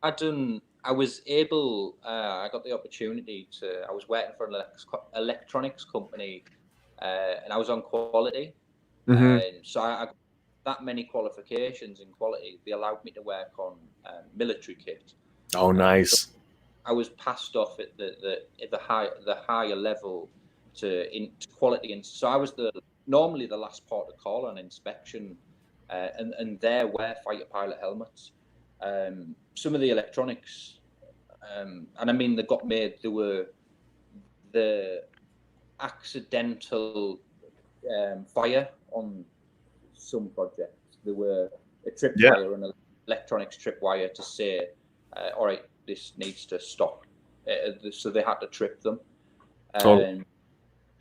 I was able. I got the opportunity to. I was working for an electronics company, and I was on quality. And so I got that many qualifications in quality. They allowed me to work on military kit. Oh, nice. So I was passed off at the higher level to quality, and so I was normally the last port of call on inspection. And there were fighter pilot helmets. Some of the electronics, and I mean, they got made. I accidental fire on some projects. There were a tripwire and an electronics tripwire to say, all right, this needs to stop. So they had to trip them.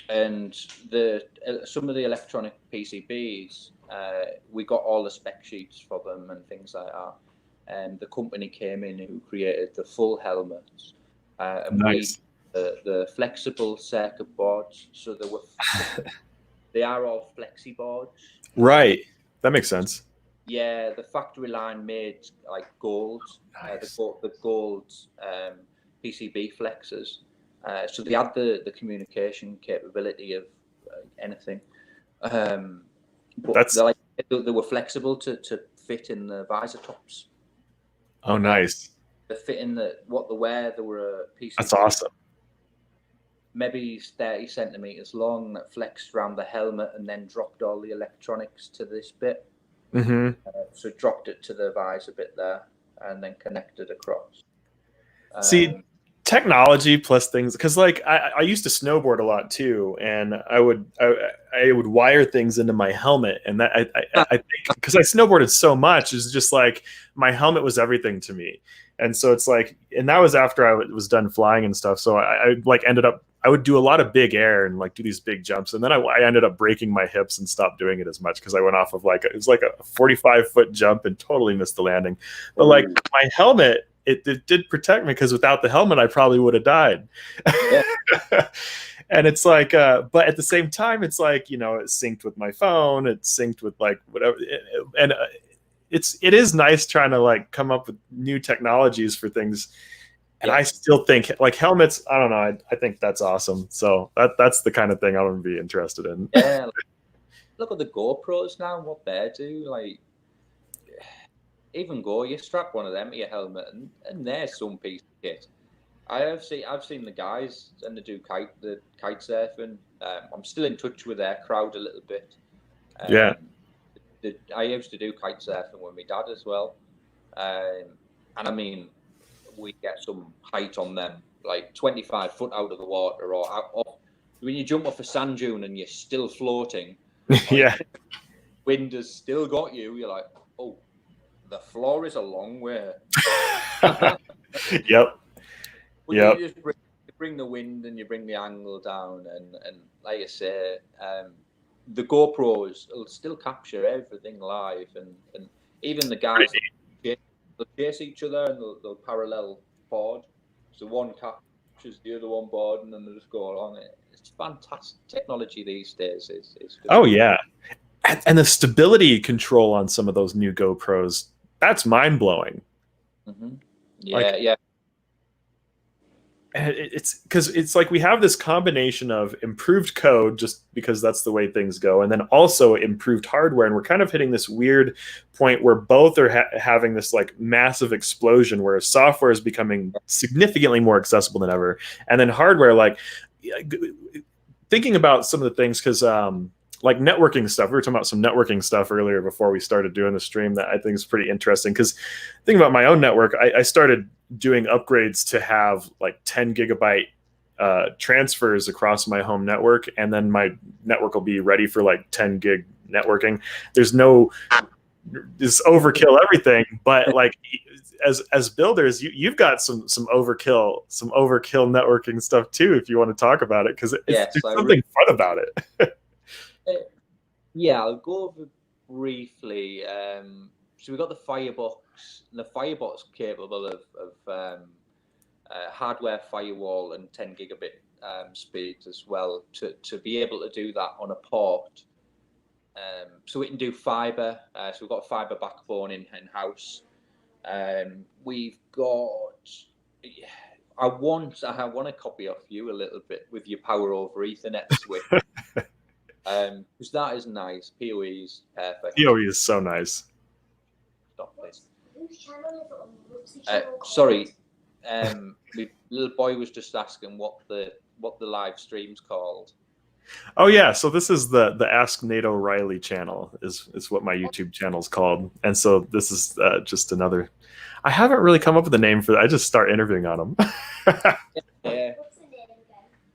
And some of the electronic PCBs, we got all the spec sheets for them and things like that. And the company came in who created the full helmets. And nice. The flexible circuit boards. So they are all flexi boards. Right. That makes sense. Yeah, the factory line made like gold, Nice. the gold PCB flexes. So they had the communication capability of anything. But they were flexible to fit in the visor tops. Oh, nice. They fit in what they wear. They were a PCB. That's awesome. Maybe 30 centimeters long that flexed around the helmet and then dropped all the electronics to this bit. Mm-hmm. So dropped it to the visor bit there and then connected across. See, technology plus things, because like I used to snowboard a lot too, and I would wire things into my helmet, and that I think because I snowboarded so much, is just like my helmet was everything to me. And so it's like, and that was after I was done flying and stuff. So I like ended up, I would do a lot of big air and like do these big jumps. And then I ended up breaking my hips and stopped doing it as much because I went off of like, it was like a 45-foot jump and totally missed the landing. But like my helmet, it did protect me, because without the helmet, I probably would have died. Yeah. And it's like, but at the same time, it's like, you know, it's synced with my phone. It's synced with like whatever. And it is nice trying to like come up with new technologies for things. And I still think like helmets, I don't know. I think that's awesome. So that's the kind of thing I would be interested in. Yeah. Look at the GoPros now, what they do. Like, even you strap one of them to your helmet, and there's some piece of kit. I've seen the guys, and they do kite surfing. I'm still in touch with their crowd a little bit. I used to do kite surfing with my dad as well, and I mean, we get some height on them, like 25 foot out of the water, or when you jump off a sand dune and you're still floating. Yeah, wind has still got you. You're like, oh, the floor is a long way. Yep. But you just bring the wind and you bring the angle down, and like I say, the GoPros will still capture everything live, and even the guys they'll chase each other and they'll parallel board. So one captures the other one board, and then they just go along. It's fantastic technology these days. Is oh yeah, and the stability control on some of those new GoPros, that's mind blowing. Mm-hmm. Yeah, yeah. It's because it's like we have this combination of improved code, just because that's the way things go, and then also improved hardware, and we're kind of hitting this weird point where both are having this like massive explosion, where software is becoming significantly more accessible than ever, and then hardware, like thinking about some of the things, because like networking stuff, we were talking about some networking stuff earlier before we started doing the stream, that I think is pretty interesting. Because thinking about my own network, I started doing upgrades to have like 10 gigabyte transfers across my home network, and then my network will be ready for like 10 gig networking. There's no this overkill everything, but like as builders, you've got some overkill networking stuff too, if you want to talk about it, because there's something fun about it. Yeah, I'll go over briefly. So we've got the Firebox. And the Firebox capable of hardware firewall and 10 gigabit speeds as well, to be able to do that on a port. So we can do fiber. So we've got a fiber backbone in-house. We've got. I want to copy off you a little bit with your power over Ethernet switch. Because that is nice. PoE is perfect. PoE is so nice. Stop this. Sorry, my little boy was just asking what the live stream's called. Oh yeah, so this is the Ask Nate O'Reilly channel is what my YouTube channel's called, and so this is just another. I haven't really come up with a name for that. I just start interviewing on them. Yeah.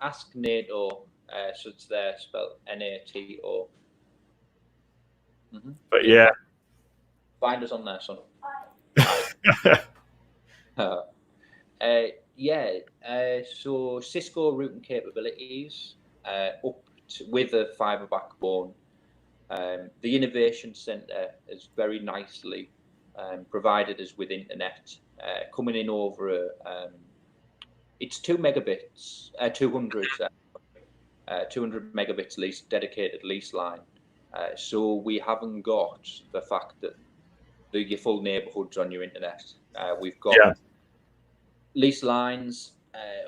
Ask Nate O. So it's there spelled NATO. But yeah. Find us on there, son. So Cisco routing capabilities with a fiber backbone. The Innovation Centre is very nicely provided us with internet coming in over it's 2 megabits, 200 megabits dedicated lease line. So we haven't got the fact that your full neighbourhood's on your internet. We've got lease lines.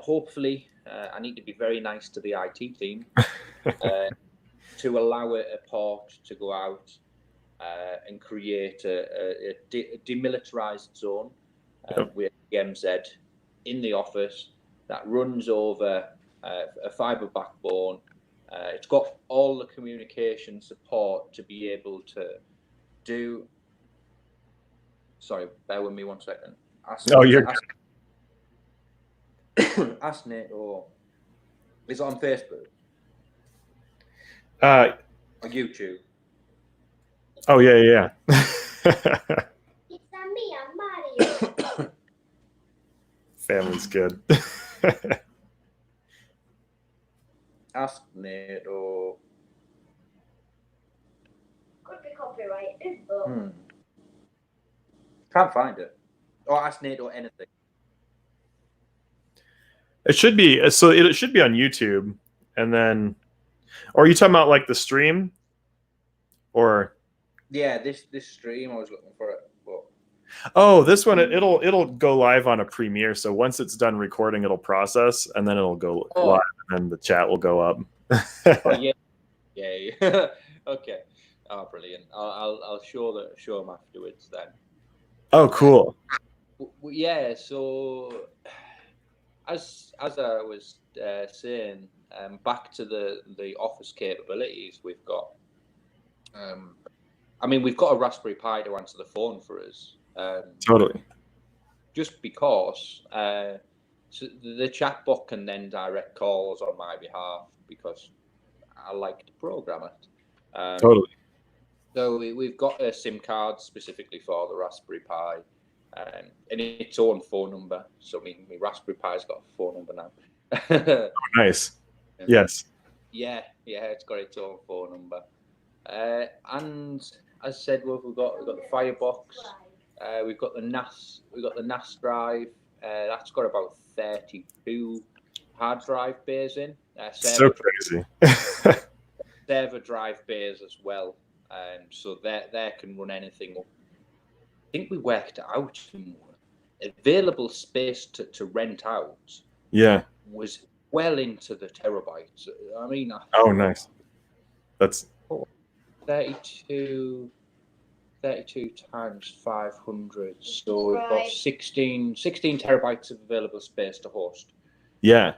Hopefully, I need to be very nice to the IT team to allow a port to go out and create a demilitarized zone with MZ in the office that runs over a fiber backbone. It's got all the communication support to be able to do. Sorry, bear with me 1 second. Ask Nate, or is it on Facebook? Or YouTube? Oh yeah. Family's good. Ask Nate, or could be copyrighted, but can't find it. Or ask Nate or anything. It should be so. It should be on YouTube, and then, or are you talking about like the stream, or? Yeah, this stream. I was looking for it. But... Oh, this one it'll go live on a Premiere. So once it's done recording, it'll process, and then it'll go live, and then the chat will go up. Yeah. Okay. Oh, brilliant. I'll show them afterwards then. Oh, cool. Yeah. So, as I was saying, back to the office capabilities we've got. I mean, we've got a Raspberry Pi to answer the phone for us. Totally. Just because so the chatbot can then direct calls on my behalf because I like to program it. Totally. So we've got a SIM card specifically for the Raspberry Pi and its own phone number. So my Raspberry Pi's got a phone number now. Oh, nice. Yes. Yeah, it's got its own phone number. And as I said, we've got the Firebox. We've got the NAS drive. That's got about 32 hard drive bays in. So crazy. Server drive bays as well. So there can run anything up. I think we worked it out. Available space to rent out. Yeah. Was well into the terabytes. I mean. Oh, nice. That's 32 times 500. So we've got 16 terabytes of available space to host. Yeah.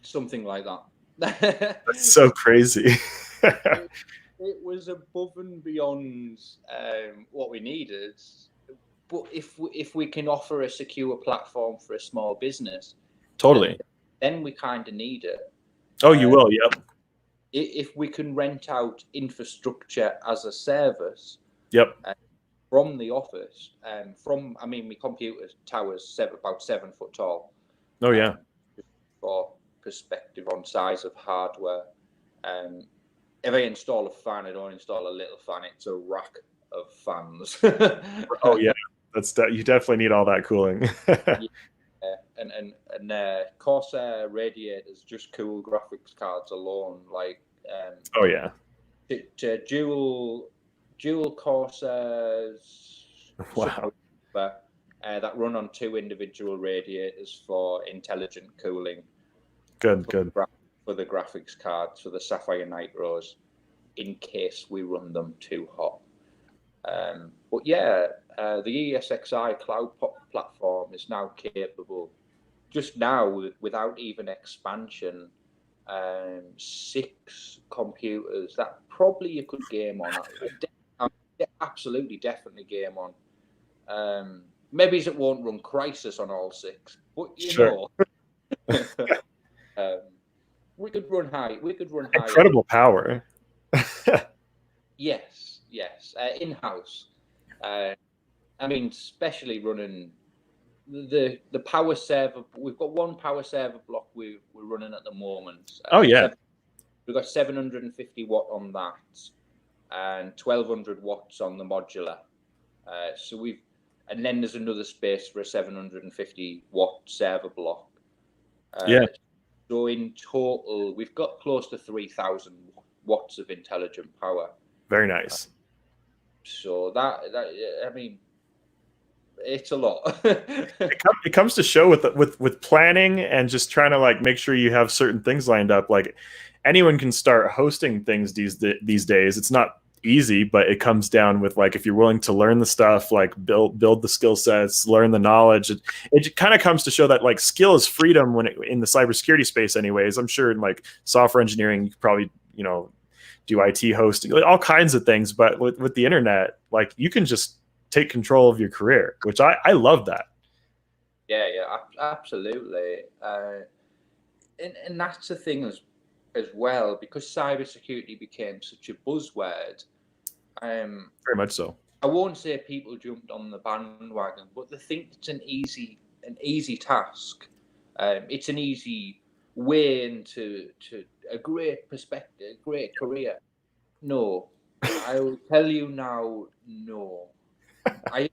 Something like that. That's so crazy. It was above and beyond what we needed. But if we can offer a secure platform for a small business, totally, then we kind of need it. Oh, you will. Yep. If we can rent out infrastructure as a service. Yep. From the office, my computer tower's about 7 foot tall. Oh yeah. For perspective on size of hardware, if I install a fan, I don't install a little fan; it's a rack of fans. Oh yeah, you definitely need all that cooling. And Corsair radiators just cool graphics cards alone. Like oh yeah, dual Corsairs. Wow. That run on 2 individual radiators for intelligent cooling. Good. For the graphics cards, for the Sapphire Nitros, in case we run them too hot. But yeah, the ESXi cloud platform is now capable, just now without even expansion, 6 computers that probably you could game on. Absolutely, definitely game on. Maybe it won't run Crisis on all 6, but you sure. know. We could run high. We could run higher. Incredible power. Yes, in-house. I mean, especially running the power server. We've got one power server block we're running at the moment. Oh yeah. We've got 750 watt on that and 1200 watts on the modular. And then there's another space for a 750 watt server block. Yeah. So in total, we've got close to 3000 watts of intelligent power. Very nice. So that I mean, it's a lot. It comes to show with planning and just trying to like make sure you have certain things lined up. Like anyone can start hosting things these days. It's not easy, but it comes down with like if you're willing to learn the stuff, like build the skill sets, learn the knowledge. It kind of comes to show that like skill is freedom in the cybersecurity space. Anyways, I'm sure in like software engineering, you could probably do IT hosting, all kinds of things. But with the internet, like you can just take control of your career, which I love that. Yeah, absolutely. And that's the thing as well, because cybersecurity became such a buzzword. Very much so. I won't say people jumped on the bandwagon, but they think it's an easy task. It's an easy way into a great perspective, great career. No, I will tell you now, no. I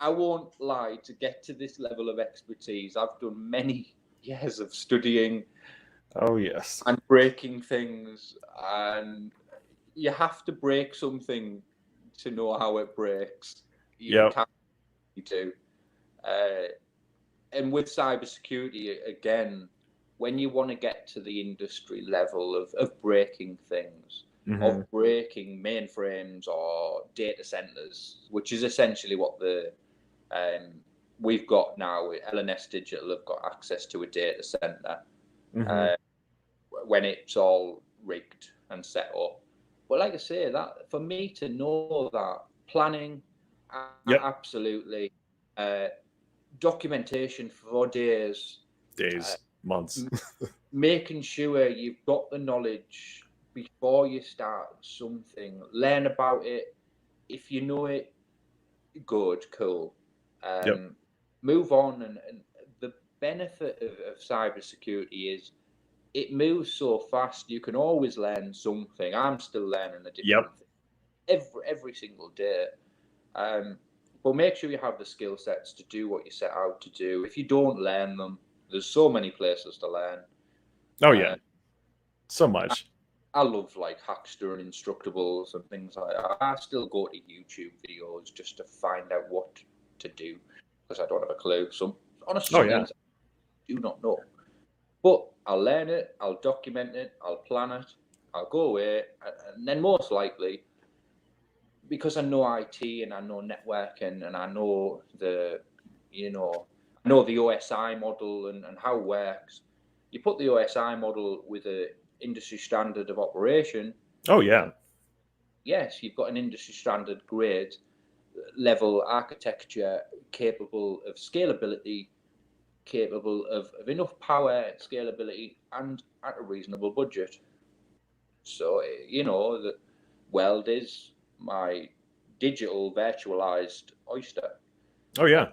won't lie, to get to this level of expertise, I've done many years of studying. Oh yes. And breaking things, and you have to break something to know how it breaks. You do. And with cybersecurity, again, when you want to get to the industry level of breaking things, of breaking mainframes or data centers, which is essentially what we've got now. L&S Digital have got access to a data center when it's all rigged and set up. But like I say, that for me to know that planning, absolutely, documentation for days, months, making sure you've got the knowledge before you start something, learn about it. If you know it, good, cool. Move on. And the benefit of cybersecurity is it moves so fast. You can always learn something. I'm still learning a different thing every single day. But make sure you have the skill sets to do what you set out to do. If you don't learn them, there's so many places to learn. Oh yeah, so much. I love like Hackster and Instructables and things like that. I still go to YouTube videos just to find out what to do because I don't have a clue. So honestly, I do not know. But I'll learn it, I'll document it, I'll plan it, I'll go away, and then most likely, because I know IT and I know networking and I know the OSI model and how it works. You put the OSI model with a industry standard of operation. Oh yeah. Yes, you've got an industry standard grade level architecture capable of scalability, capable of enough power, scalability, and at a reasonable budget. So, the Weld is my digital virtualized oyster. Oh yeah.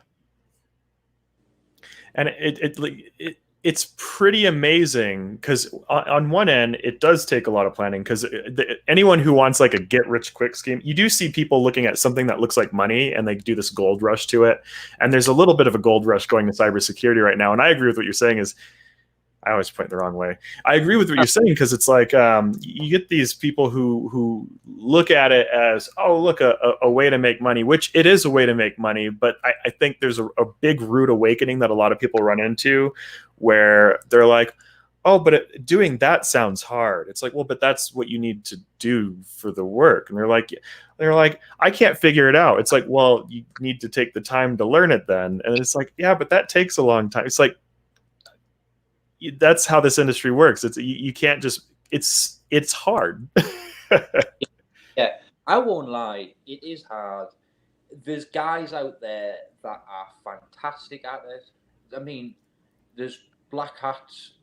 And it's pretty amazing because on one end, it does take a lot of planning because anyone who wants like a get rich quick scheme, you do see people looking at something that looks like money and they do this gold rush to it. And there's a little bit of a gold rush going to cybersecurity right now. And I agree with what you're saying is, I always point the wrong way. I agree with what you're saying because it's like you get these people who look at it as, oh, look, a way to make money, which it is a way to make money. But I think there's a big rude awakening that a lot of people run into where they're like, oh, but doing that sounds hard. It's like, well, but that's what you need to do for the work. And they're like, I can't figure it out. It's like, well, you need to take the time to learn it then. And it's like, yeah, but that takes a long time. It's like, that's how this industry works. It's you can't just. It's hard. Yeah, I won't lie. It is hard. There's guys out there that are fantastic at it. I mean, there's black hats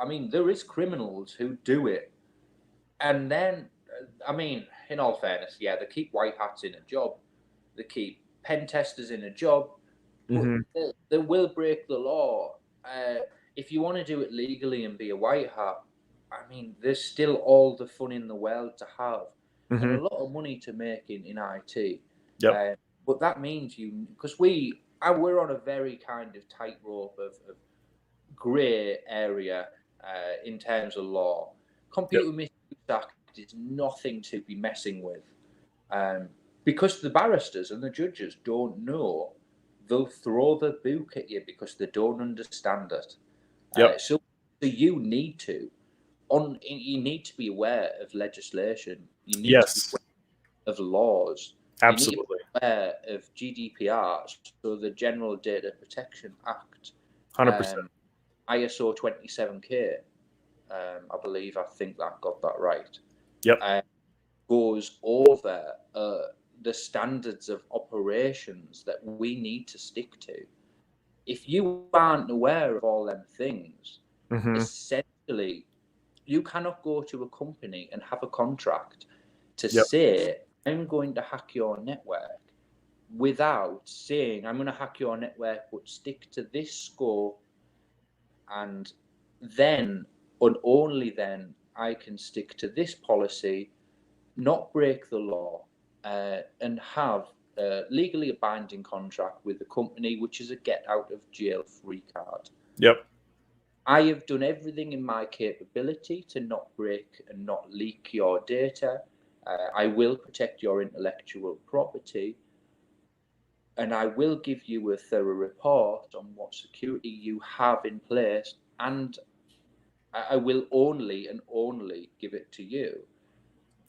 I mean, there is criminals who do it, and then, I mean, in all fairness, yeah, they keep white hats in a job, they keep pen testers in a job, but Hmm. they will break the law. If you want to do it legally and be a white hat, I mean, there's still all the fun in the world to have, and Hmm. a lot of money to make in IT. Yep. But that means because we're on a very kind of tightrope of grey area in terms of law. Yep. Computer Misuse Act is nothing to be messing with, because the barristers and the judges don't know. They'll throw the book at you because they don't understand it. Yep. So you need to be aware of legislation. You need to be Yes. aware of laws. You need to be Absolutely. aware of GDPR, so the General Data Protection Act, 100%. ISO 27K. I think that got that right. Yep. Goes over the standards of operations that we need to stick to. If you aren't aware of all them things, Hmm. essentially, you cannot go to a company and have a contract to Yep. say, I'm going to hack your network, without saying, I'm going to hack your network, but stick to this scope, and then, and only then, I can stick to this policy, not break the law, and have a legally binding contract with the company, which is a get out of jail free card. Yep. I have done everything in my capability to not break and not leak your data. I will protect your intellectual property, and I will give you a thorough report on what security you have in place, and I will only and only give it to you.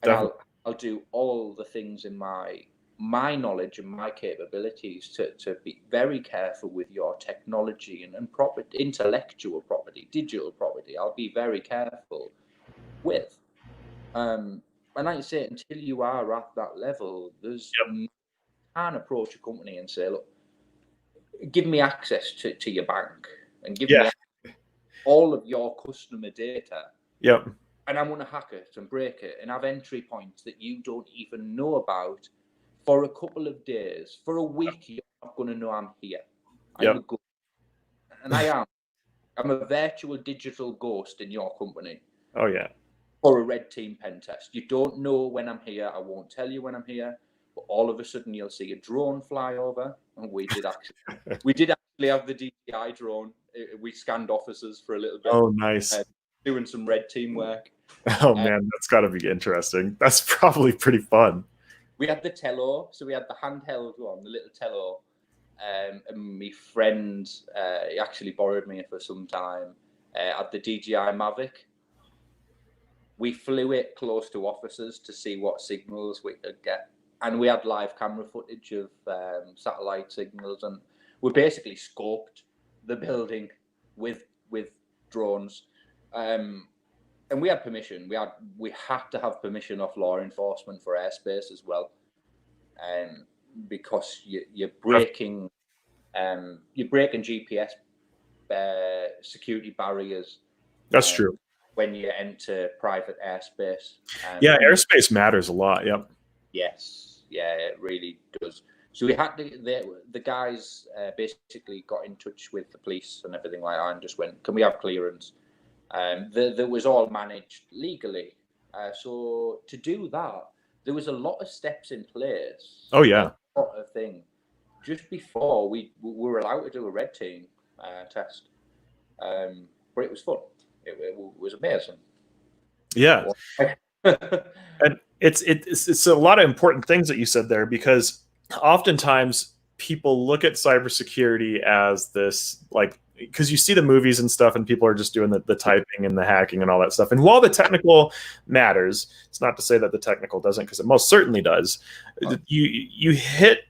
And Definitely. I'll do all the things in my knowledge and my capabilities to be very careful with your technology and property, intellectual property, digital property. I'll be very careful with. And like I say, until you are at that level, Yep. you can't approach a company and say, look, give me access to your bank and give Yeah. me all of your customer data, Yep. and I'm going to hack it and break it and have entry points that you don't even know about for a couple of days. For a week, you're not going to know I'm here. I'm a Yep. ghost. And I am. I'm a virtual digital ghost in your company Oh yeah. for a red team pen test. You don't know when I'm here. I won't tell you when I'm here. But all of a sudden, you'll see a drone fly over. And we did actually have the DJI drone. We scanned offices for a little bit, Oh nice. doing some red team work. Oh man, that's got to be interesting. That's probably pretty fun. We had the tello, so we had the handheld one, the little tello. And my friend, he actually borrowed me for some time, had the DJI Mavic. We flew it close to offices to see what signals we could get. And we had live camera footage of satellite signals, and we basically scoped the building with drones. And we had permission. We had to have permission of law enforcement for airspace as well, because you're breaking GPS security barriers. That's true. When you enter private airspace. Yeah, airspace matters a lot. Yep. Yes, yeah, it really does. So we had the guys basically got in touch with the police and everything like that, and just went, "Can we have clearance?" That was all managed legally. So to do that, there was a lot of steps in place. Oh yeah. A lot of things just before we were allowed to do a red team test. But it was fun. It was amazing. Yeah. And it's a lot of important things that you said there, because oftentimes people look at cybersecurity as this, like, because you see the movies and stuff and people are just doing the typing and the hacking and all that stuff. And while the technical matters, it's not to say that the technical doesn't, because it most certainly does. You hit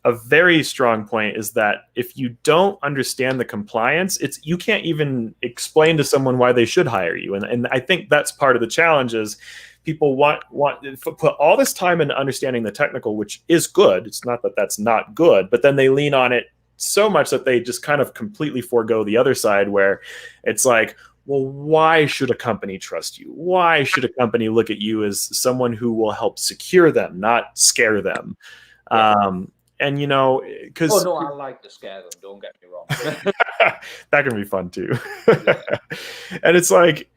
a very strong point, is that if you don't understand the compliance, you can't even explain to someone why they should hire you. And I think that's part of the challenge, is people want to put all this time into understanding the technical, which is good. It's not that that's not good, but then they lean on it so much that they just kind of completely forego the other side, where it's like, well, why should a company trust you? Why should a company look at you as someone who will help secure them, not scare them? Yeah. And, you know, because Oh no, I like to scare them. Don't get me wrong. that can be fun too. Yeah. And it's like,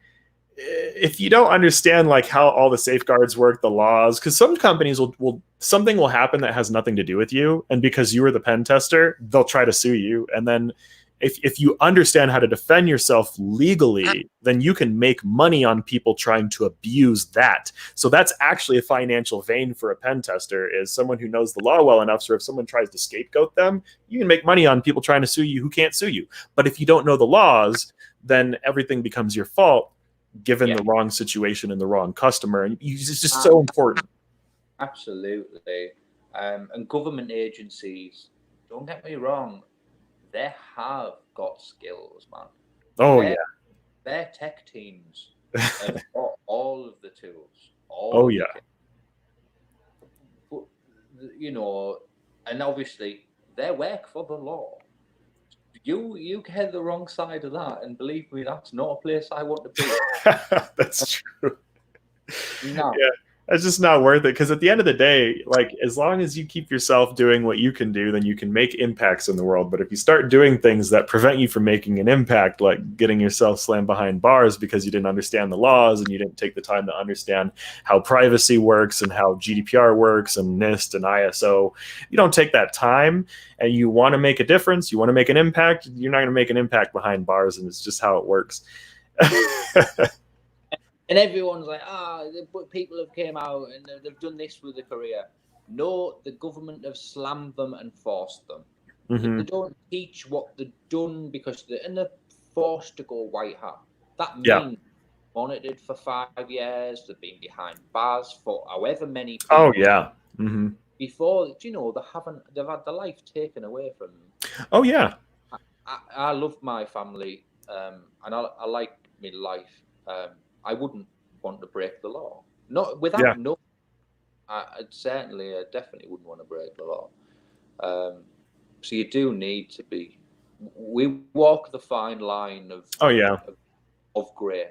if you don't understand like how all the safeguards work, the laws, because some companies will something will happen that has nothing to do with you, and because you were the pen tester, they'll try to sue you. And then if you understand how to defend yourself legally, then you can make money on people trying to abuse that. So that's actually a financial vein for a pen tester, is someone who knows the law well enough. So if someone tries to scapegoat them, you can make money on people trying to sue you who can't sue you. But if you don't know the laws, then everything becomes your fault, given the wrong situation and the wrong customer. And it's just so important. Absolutely. And government agencies, don't get me wrong, they have got skills, man. Oh, Their tech teams have got all of the tools. Oh, yeah. But, you know, and obviously they work for the law. You get the wrong side of that, and believe me, that's not a place I want to be. That's true. No. Yeah, it's just not worth it, because at the end of the day, like, as long as you keep yourself doing what you can do, then you can make impacts in the world. But if you start doing things that prevent you from making an impact, like getting yourself slammed behind bars because you didn't understand the laws and you didn't take the time to understand how privacy works and how GDPR works and NIST and ISO, you don't take that time and you want to make a difference, you want to make an impact, you're not going to make an impact behind bars, and it's just how it works. And everyone's like, but people have came out and they've done this with a career. No, the government have slammed them and forced them. Mm-hmm. They don't teach what they've done because they're forced to go white hat. That means monitored for 5 years. They've been behind bars for however many people. Oh yeah. Mm-hmm. Before, you know, they've had their life taken away from them. Oh yeah. I love my family, and I like my life. I wouldn't want to break the law. Not without no. I definitely wouldn't want to break the law. So you do need to be. We walk the fine line of of grey.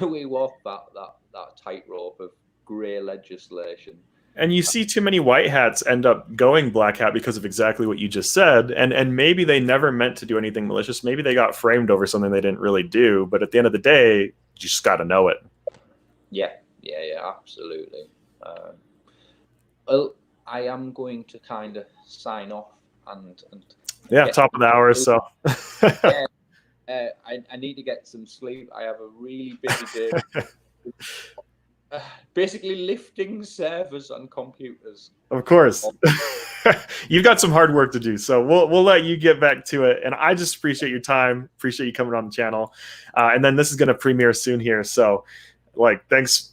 We walk that tightrope of grey legislation. And you see too many white hats end up going black hat because of exactly what you just said. And maybe they never meant to do anything malicious. Maybe they got framed over something they didn't really do. But at the end of the day, you just got to know it. Yeah, absolutely. Well, I am going to kind of sign off and top of the hour. So I need to get some sleep. I have a really busy day. Basically lifting servers on computers. Of course. You've got some hard work to do, so we'll let you get back to it. And I just appreciate your time, appreciate you coming on the channel. And then this is going to premiere soon here, so like thanks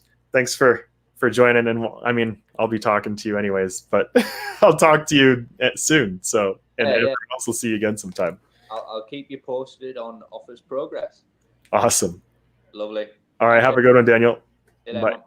for joining. And I mean, I'll be talking to you anyways, but I'll talk to you soon. So everyone else will see you again sometime. I'll keep you posted on Office progress. Awesome. Lovely. All right, have a good one, Daniel. Bye.